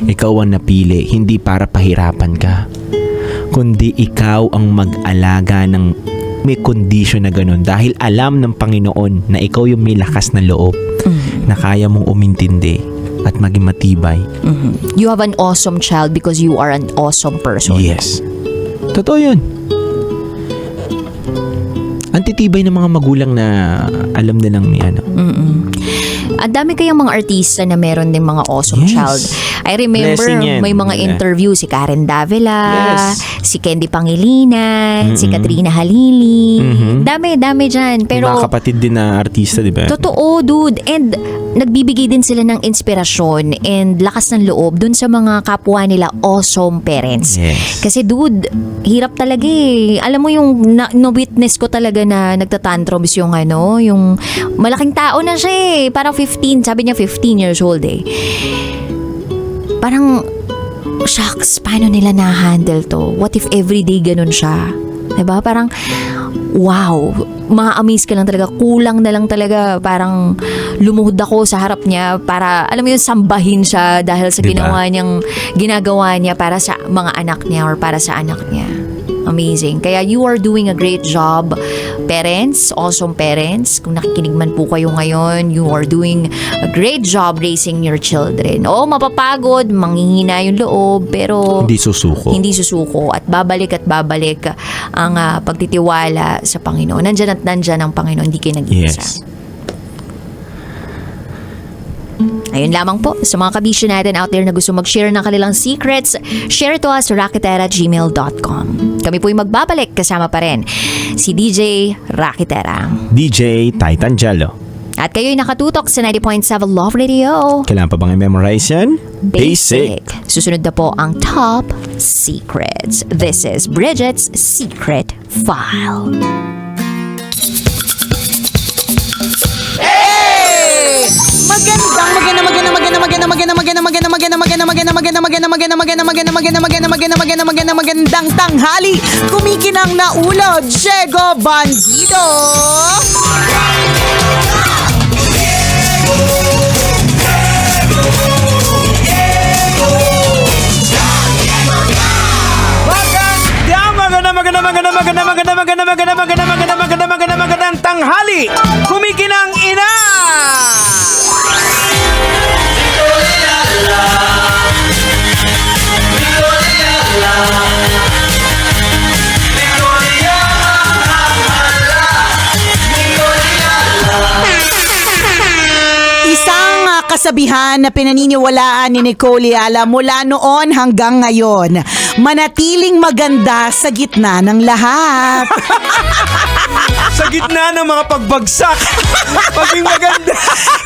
ikaw ang napili hindi para pahirapan ka, kundi ikaw ang mag-alaga ng may kondisyon na ganun dahil alam ng Panginoon na ikaw yung may lakas na loob na kaya mong umintindi at maging matibay. You have an awesome child because you are an awesome person. Yes. Totoo yun. Ang titibay ng mga magulang na alam nilang may ano. Ang dami kayang mga artista na meron din mga awesome Yes. child. I remember Blessing yan. may mga Yeah. interview si Karen Davila, Yes. si Candy Pangilinan, si Katrina Halili. Dami dyan. Pero, Pero mga kapatid din na artista, di ba? totoo, dude. And nagbibigay din sila ng inspirasyon and lakas ng loob dun sa mga kapwa nila awesome parents. Yes. Kasi dude, hirap talaga eh. Alam mo yung na-witness ko talaga na nagtatantrums yung yung malaking tao na siya eh. Parang 15, sabi niya 15 years old eh. Parang, shucks, paano nila na-handle to? What if everyday ganun siya? Diba? Parang, wow, ma-amaze ka lang talaga. Kulang na lang talaga. Parang lumuhod ako sa harap niya para, alam mo yun, sambahin siya dahil sa Diba? ginagawa niya para sa mga anak niya or para sa anak niya. Amazing. Kaya you are doing a great job. Parents, awesome parents. Kung nakikinig man po kayo ngayon, you are doing a great job raising your children. Oo, mapapagod, manghihina yung loob, pero Hindi susuko. hindi susuko at babalik ang pagtitiwala sa Panginoon. Nandyan at nandyan ang Panginoon, hindi kayo nag-iisa. Yes. Ayun lamang po, sa mga kabisyo natin out there na gusto mag-share ng kanilang secrets, share to us sa rakitera@gmail.com. Kami po'y magbabalik, kasama pa rin si DJ Rakitera. DJ Titan Jello. At kayo'y nakatutok sa 90.7 Love Radio. Kailangan pa bang i-memorize yan? Susunod na po ang Top Secrets. This is Bridget's Secret File. Magandang tanghali. Kumikinang na ulo, Diego Bandido. Magandang tanghali! Kumikinang ina! Isang kasabihan na pinaniniwalaan ni Nicole Ayala mula noon hanggang ngayon. Manatiling maganda sa gitna ng lahat. Sa gitna ng mga pagbagsak, maging maganda.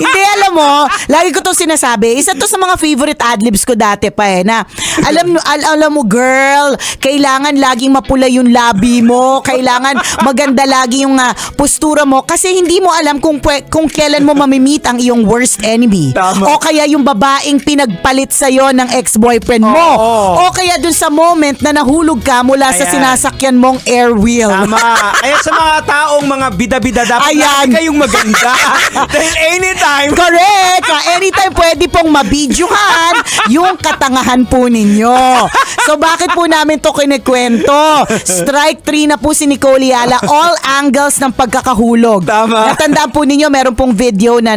Hindi, alam mo, lagi ko to sinasabi. Isa to sa mga favorite adlibs ko dati pa na alam mo girl, kailangan laging mapula yung labi mo, kailangan maganda lagi yung postura mo kasi hindi mo alam kung kailan mo mamimit ang iyong worst enemy. Tama. O kaya yung babaeng pinagpalit sa'yo ng ex-boyfriend mo. Oo. O kaya dun sa moment na nahulog ka mula sa Ayan. sinasakyan mong air wheel. Tama. Kaya sa mga taong mga bida-bida, dapat Ayan. lagi kayong maganda. Dahil anytime. Correct! Anytime pwede pong mabidyohan yung katangahan po ninyo. So bakit po namin to kinikwento? Strike 3 na po si Nicole Ayala. All angles ng pagkakahulog. Tama. Natandaan po ninyo, meron pong video na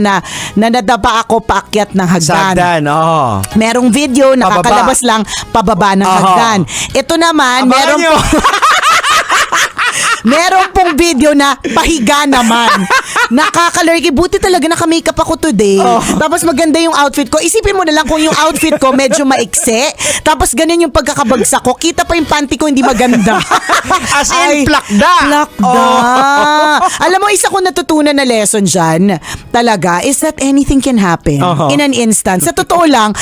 nadapa ako paakyat ng hagdan. Sagdan, oo. Merong video, Pababa. nakakalabas lang pababa ng hagdan. Ito naman, Abangan meron nyo. Meron pong video na pahiga naman. Nakakalurky. Buti talaga naka-makeup ako today. Tapos maganda yung outfit ko. Isipin mo na lang kung yung outfit ko medyo maikse. Tapos ganun yung pagkakabagsak ko. Kita pa yung panty ko hindi maganda. As in, plakda. Plakda. Alam mo, isa ko natutunan na lesson dyan, talaga, is that anything can happen in an instant. Sa totoo lang,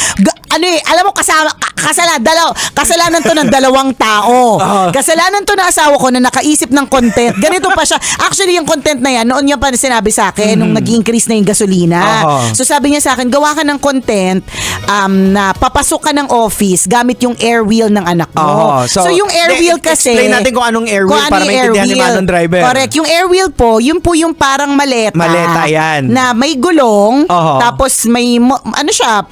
alam mo, kasalanan to ng dalawang tao. Kasalanan to ng asawa ko na nakaisip ng content. Ganito pa siya. Actually, yung content na yan, noon niya pa sinabi sa akin nung nag-increase na yung gasolina. So sabi niya sa akin, gawa ka ng content na papasok ka ng office gamit yung air wheel ng anak mo. Oo. So yung air wheel kasi... Explain natin kung anong air wheel para maintindihan ni Manong Driver. Correct. Yung air wheel po, yun po yung parang maleta. Maleta, yan. Na may gulong, Oo. tapos may, ano siya?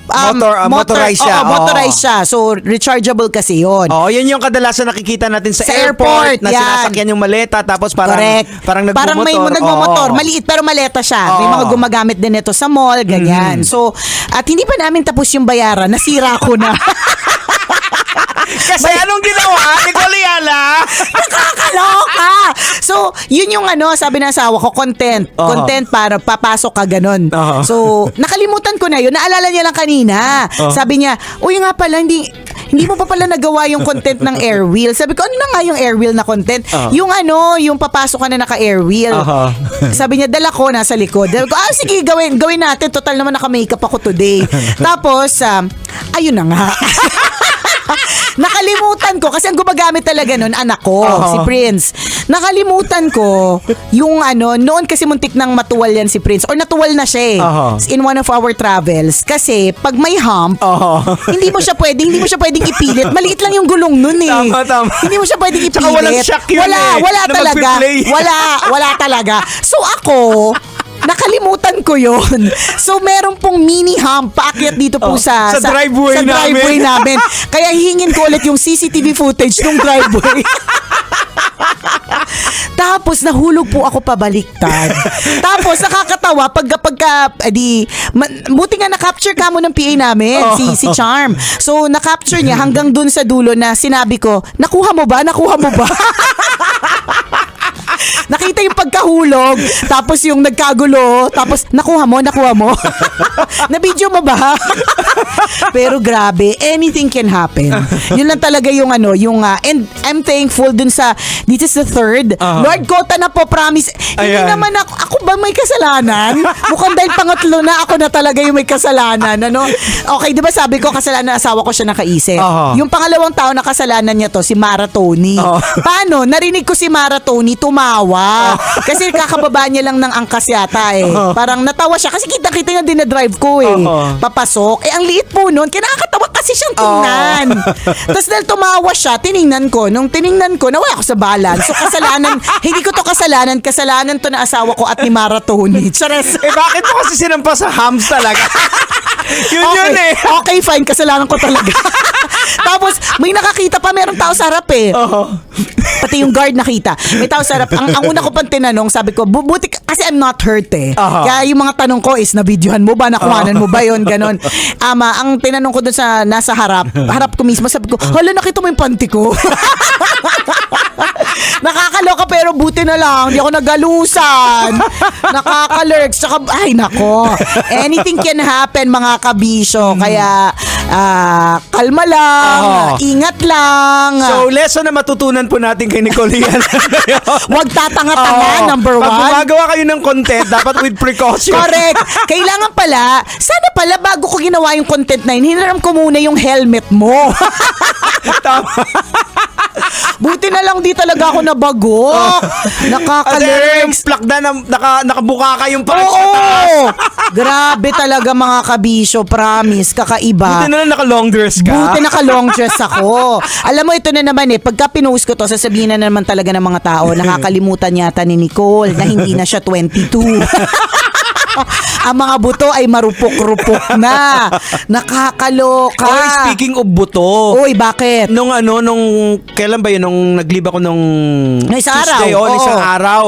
Motorized siya. Oo, motorized siya. So, rechargeable kasi yun. Oh, yun yung kadalasan nakikita natin sa, Sa airport, airport, na yan. sinasakyan yung maleta tapos parang Correct. parang nagmumotor. Parang may nagmumotor. Oo. Maliit pero maleta siya. May Oo. mga gumagamit din ito sa mall, ganyan. So, at hindi pa namin tapos yung bayaran. Nasira ko na. Kasi anong ginawa ni Goliala? Nakakaloka! So, yun yung sabi ng asawa ko, content. Oo. Content para papasok ka ganun. Oo. So, nakalimutan ko na yun. Naalala niya lang kanina. Sabi niya, uy nga pala, hindi mo pa pala nagawa yung content ng air wheel. Sabi ko, ano na nga yung air wheel na content? Yung yung papasok ka na naka-air wheel. Sabi niya, dala ko, nasa likod. Sabi ko, sige, gawin natin. Total naman naka-makeup ako today. Tapos, ayun na nga. Nakalimutan ko kasi ang gumagamit talaga nun anak ko, si Prince. Nakalimutan ko yung noon kasi muntik nang matuwal yan si Prince or natuwal na siya in one of our travels kasi pag may hump, hindi mo siya pwedeng ipilit. Maliit lang yung gulong nun eh. Tama. Hindi mo siya pwedeng ipilit. Tsaka walang shock yun wala na talaga. magpi-play. Wala talaga. So ako, nakalimutan ko yon. So meron pong mini hump paakyat dito po sa driveway namin. Kaya hihingin ko ulit yung CCTV footage ng driveway. Tapos nahulog po ako pabaliktad. Tapos nakakatawa buti nga na-capture ka mo ng PA namin, si Charm. So na-capture niya hanggang dun sa dulo na sinabi ko, nakuha mo ba? Nakita yung pagkahulog, tapos yung nagkagulo, tapos nakuha mo. Na-video mo ba? Pero grabe, anything can happen. Yun lang talaga yung and I'm thankful dun sa, this is the third. Lord, kota na po, promise. Hindi Ayan. naman ako ba may kasalanan? Mukhang dahil pangatlo na ako na talaga yung may kasalanan. Okay, di ba sabi ko, kasalanan ng asawa ko siya nakaisip. Yung pangalawang tao na kasalanan niya to, si Mara Tony. Paano? Narinig ko si Mara Tony tumawa. Kasi kakababa niya lang ng angkas yata eh. Parang natawa siya kasi kita-kita niya dinadrive ko eh. Papasok. Ang liit po nun. Kinakatawa kasi siyang tingnan. Tapos dahil tumawa siya, tiningnan ko. Nung tiningnan ko, nawala ako sa balance. So kasalanan, hindi ko to kasalanan to na asawa ko at ni Mara Tony. Chares. Bakit mo kasi sinampa sa hams talaga? Yun eh. Okay, fine. Kasalanan ko talaga. Tapos, may nakakita pa, merong tao sa harap eh. Pati yung guard nakita. May tao sa harap. Ang una ko pang tinanong, sabi ko, buti kasi I'm not hurt eh. Kaya yung mga tanong ko is, nabidyohan mo ba? Nakuhanan mo ba yun? Ganon. Ang tinanong ko dun sa nasa harap ko mismo, sabi ko, hala, nakita mo yung panty ko. Nakakaloka pero buti na lang, hindi ako nagalusan. Nakakalurks. Saka, ay nako. Anything can happen mga kabisyo. Kaya, kalma lang, ingat lang. So, lesson na matutunan po natin kay Nicole yan. Huwag tatanga-tanga, number Pag one. gumagawa kayo ng content, dapat with precaution. Correct. Kailangan pala, sana pala bago ko ginawa yung content na yun, hinaram ko muna yung helmet mo. Tama. Buti na lang di talaga ako nabagok. Kasi yung Nakakalurks. plak na nakabuka kayong parts sa taas. Oo! Grabe talaga mga kabisyo, promise, kakaiba. Buti na lang naka-long dress ka. Buti naka-long dress ako. Alam mo, ito na naman pagka pinost ko to, sasabihin na naman talaga ng mga tao, nakakalimutan yata ni Nicole na hindi na siya 22. Ang mga buto ay marupok-rupok na. Nakakaloka. Oy, speaking of buto. Uy, bakit? Nung kailan ba yun? Nung nag-leave ako nung isang Tuesday, araw. isang araw.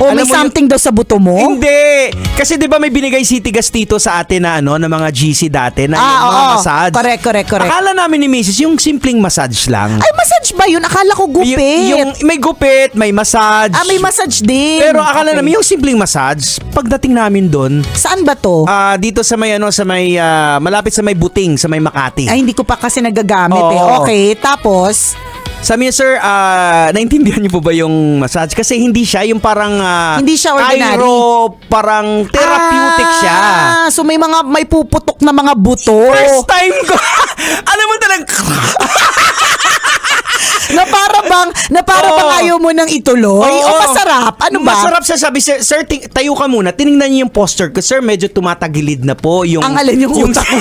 May Alam mo something daw sa buto mo? Hindi. Kasi 'di ba may binigay si Tigas Tito sa atin na na mga GC dati na yung mga massage. Correct. Akala namin ni Mrs. yung simpleng massage lang. Ay, massage ba yun? Akala ko gupit. Yung may gupit, may massage. may massage din. Pero akala Okay. namin yung simpleng massage, pagdating namin doon, Saan ba to? dito sa may malapit sa may Buting, sa may Makati. Ay, hindi ko pa kasi nagagamit Oo. Okay, tapos? Sabi niya, sir, naintindihan niyo po ba yung massage? Kasi hindi siya yung parang Hindi siya ordinary. parang therapeutic siya. So may puputok na mga buto. First time ko. Alam mo talagang na para bang ayaw mo nang ituloy? Oo. O masarap? Ano ba? Masarap siya. Sabi, sir, tayo ka muna. Tinignan niyo yung posture ko. Sir, medyo tumatagilid na po. Yung Ang alin yung utak mo.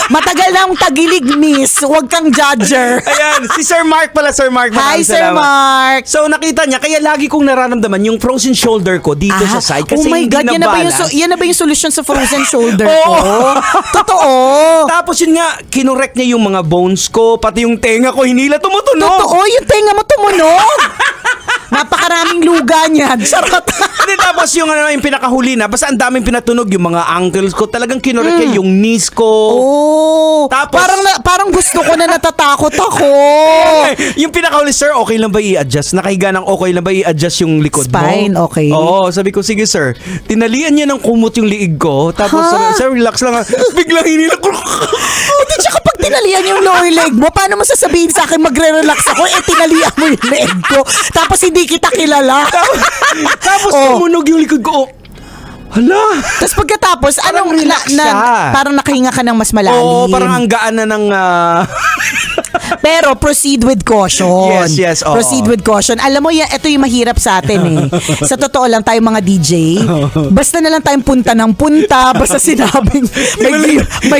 Matagal na akong tagilig, miss. Huwag kang judger. Ayan, si Sir Mark pala, Sir Mark. Hi, Maraming Sir salamat. Mark. So nakita niya, kaya lagi kong nararamdaman yung frozen shoulder ko dito sa side kasi oh my hindi God, yan na ba yung solusyon sa frozen shoulder ko? Totoo. Tapos yun nga, kinorek niya yung mga bones ko, pati yung tenga ko, hinila tumutunog. Totoo, yung tenga mo tumunog. Napakaraming luga niyan. Charot. Hindi, tapos yung yung pinakahuli na, basta ang daming pinatunog, yung mga ankles ko, talagang kinorek niya yung knees ko. Oh, Tapos- parang gusto ko na natatakot ako. Yung pinakahuli, sir, okay lang ba i-adjust? Nakahiga ng okay lang ba i-adjust yung likod Spine, mo? okay. Oo, sabi ko, sige sir. Tinalian niya ng kumot yung liig ko. Tapos, Ha? sir, relax lang. Biglang hinila ko. Hindi, tsaka pag tinalian yung lower leg mo, paano mo sasabihin sa akin magre-relax ako? Tinalian mo yung leg ko. Tapos hindi kita kilala. Tapos Oh. tumunog yung likod ko. Oh. Hala. Tapos pagkatapos, Parang anong relax siya. parang nakahinga ka ng mas malalim. Oo, parang ang gaan na ng... Pero proceed with caution. Yes, yes, oo. Proceed with caution. Alam mo, ito yung mahirap sa atin eh. Sa totoo lang, tayo mga DJ, basta na lang tayong punta ng punta, basta sinabing may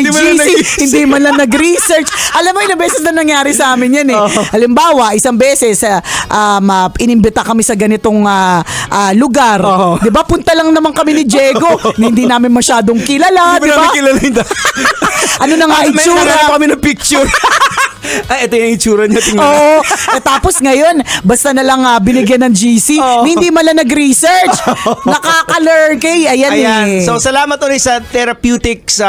di mo lang GC, nag-research. hindi man lang nag-research. Alam mo, ilang beses na nangyari sa amin yan eh. Halimbawa, isang beses, inimbita kami sa ganitong lugar. Di ba? Punta lang naman kami ni Diego. Hindi namin masyadong kilala. Hindi Di mo ba? namin kilala yung... Ano na nga May itsura? nahanap kami ng picture. Ay, ito yung itsura niya. Tingnan. Oo. Tapos ngayon, basta na lang binigyan ng GC, Oo. hindi man lang nag-research. Nakaka-lurkay. Ayan, Ayan. eh. So, salamat ulit sa Therapeutics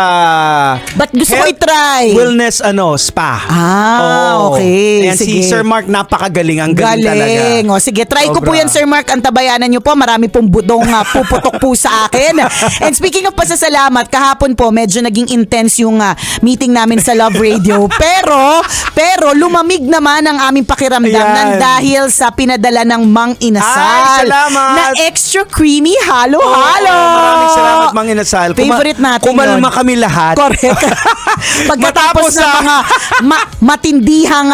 But gusto ko Health i-try. Wellness Spa. Ah, okay. Ayan, si Sige. Sir Mark, napakagaling. Ang galing talaga. Galing. O, sige, try ko po Sobra. yan, Sir Mark. Antabayanan niyo po. Marami pong budong puputok po sa akin. And speaking of pasasalamat, kahapon po, medyo naging intense yung meeting namin sa Love Radio. Pero lumamig naman ang aming pakiramdam Ayan. ng dahil sa pinadala ng Mang Inasal. Ay, salamat. Na extra creamy halo-halo. Maraming salamat, Mang Inasal. Favorite natin Kumalma yun. kami lahat. Correct. Pagkatapos Matapos ng mga matindihang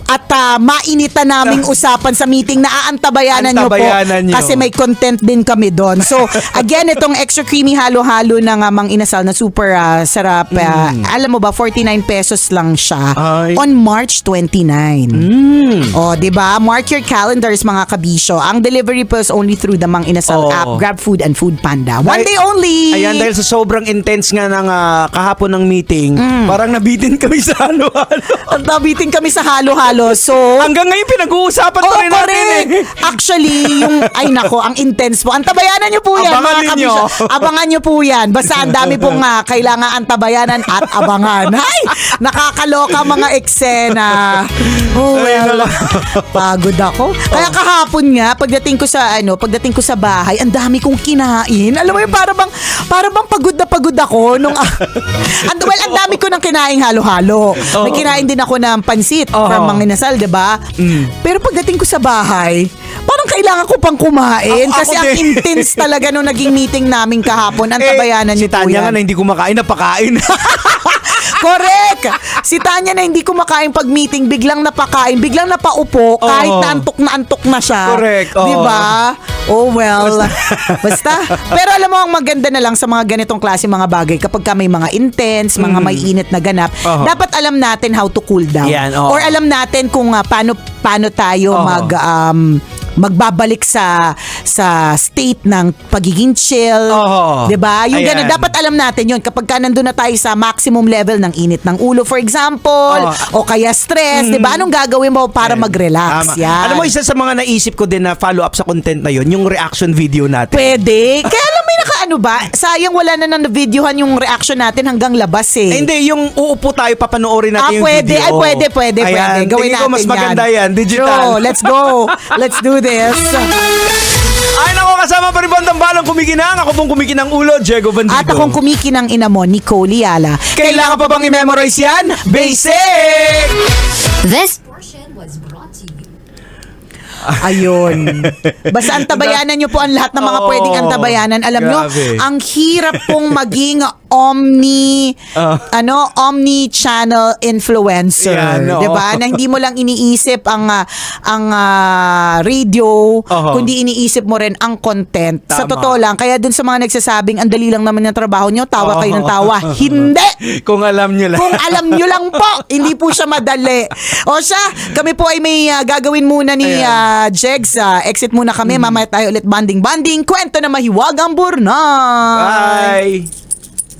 at mainitan naming usapan sa meeting na aantabayanan nyo po. Antabayanan nyo. Kasi may content din kami doon. So, again, itong extra creamy halo-halo ng Mang Inasal na super sarap. Alam mo ba, 49 pesos lang siya Ay. on March 29. O, di ba? Mark your calendars, mga kabisyo. Ang delivery po is only through the Mang Inasal Oo. app, GrabFood and Food Panda. One day only! Ayan, dahil sa sobrang intense nga ng kahapon ng meeting, parang nabitin kami sa halo-halo. At nabitin kami sa halo-halo. So, Hanggang ngayon pinag-uusapan pa oo, rin natin correct. Actually, yung, ay nako, ang intense po. Antabayanan nyo po yan, Abangan mga ninyo. kabisyo. Abangan nyo po yan. Basta ang dami pong kailangan antabayanan at abangan. Ay, nakakaloka mga eksena. Oh, well, pagod ako. Kaya kahapon nga, pagdating ko sa bahay, ang dami kong kinain. Alam mo yun, para bang pagod na pagod ako nung ang dami ko ng kinaing halo-halo. May kinain din ako ng pansit from Mang Inasal, 'di ba? Pero pagdating ko sa bahay, parang kailangan ko pang kumain Ako kasi ang din. intense talaga nung naging meeting namin kahapon. Antabayanan si niyo po Tanya nga yan. na hindi kumakain, napakain. Correct! Si Tanya na hindi kumakain pag meeting, biglang napakain, biglang napaupo, kahit na antok na siya. Correct, oo. Di ba? Oh well. Basta. Pero alam mo, ang maganda na lang sa mga ganitong klase mga bagay, kapag ka may mga intense, mga may init na ganap, Oo. dapat alam natin how to cool down. Yan, oo. Or alam natin kung paano tayo Oo. magbabalik sa state ng pagiging chill. Oo. 'Di ba? Yung Ayan. ganun, dapat alam natin 'yon kapag ka nandun na tayo sa maximum level ng init ng ulo, for example, o kaya stress, 'di ba? Anong gagawin mo para mag-relax? Tama. Yan. Alam mo, isa sa mga naisip ko din na follow-up sa content na yun, yung reaction video natin. Pwede. Kaya alam mo yung nakaano ba? Sayang wala na videohan yung reaction natin hanggang labas eh. Hindi, yung uupo tayo, papanoorin natin yung Pwede. video. Ay, pwede. Ayan, Gawin tingin ko natin mas maganda yan, digital. True. Let's go. Let's do this. Ay, nako, kasama pa rin ba ang tambalang kumikinang? Ako pong kumikinang ulo, Diego Bandido. At akong kumikinang ina mo, Nicole Yala. Kailangan pa bang i-memorize yan? Basic! This Ayun. Basta antabayanan nyo po ang lahat ng mga Oo. pwedeng antabayanan. Alam nyo, Grabe. ang hirap pong maging omni-channel influencer. Yan, oo. 'Di ba? Na hindi mo lang iniisip ang radio, kundi iniisip mo rin ang content. Sa Tama. totoo lang, kaya dun sa mga nagsasabing ang dali lang naman ng trabaho nyo, tawa kayo ng tawa. Hindi! Kung alam nyo lang. Kung alam nyo lang po, hindi po siya madali. O siya, kami po ay may gagawin muna ni Jegs. Exit muna kami. Mamaya tayo ulit banding. Kwento na mahiwagang burnay. Bye!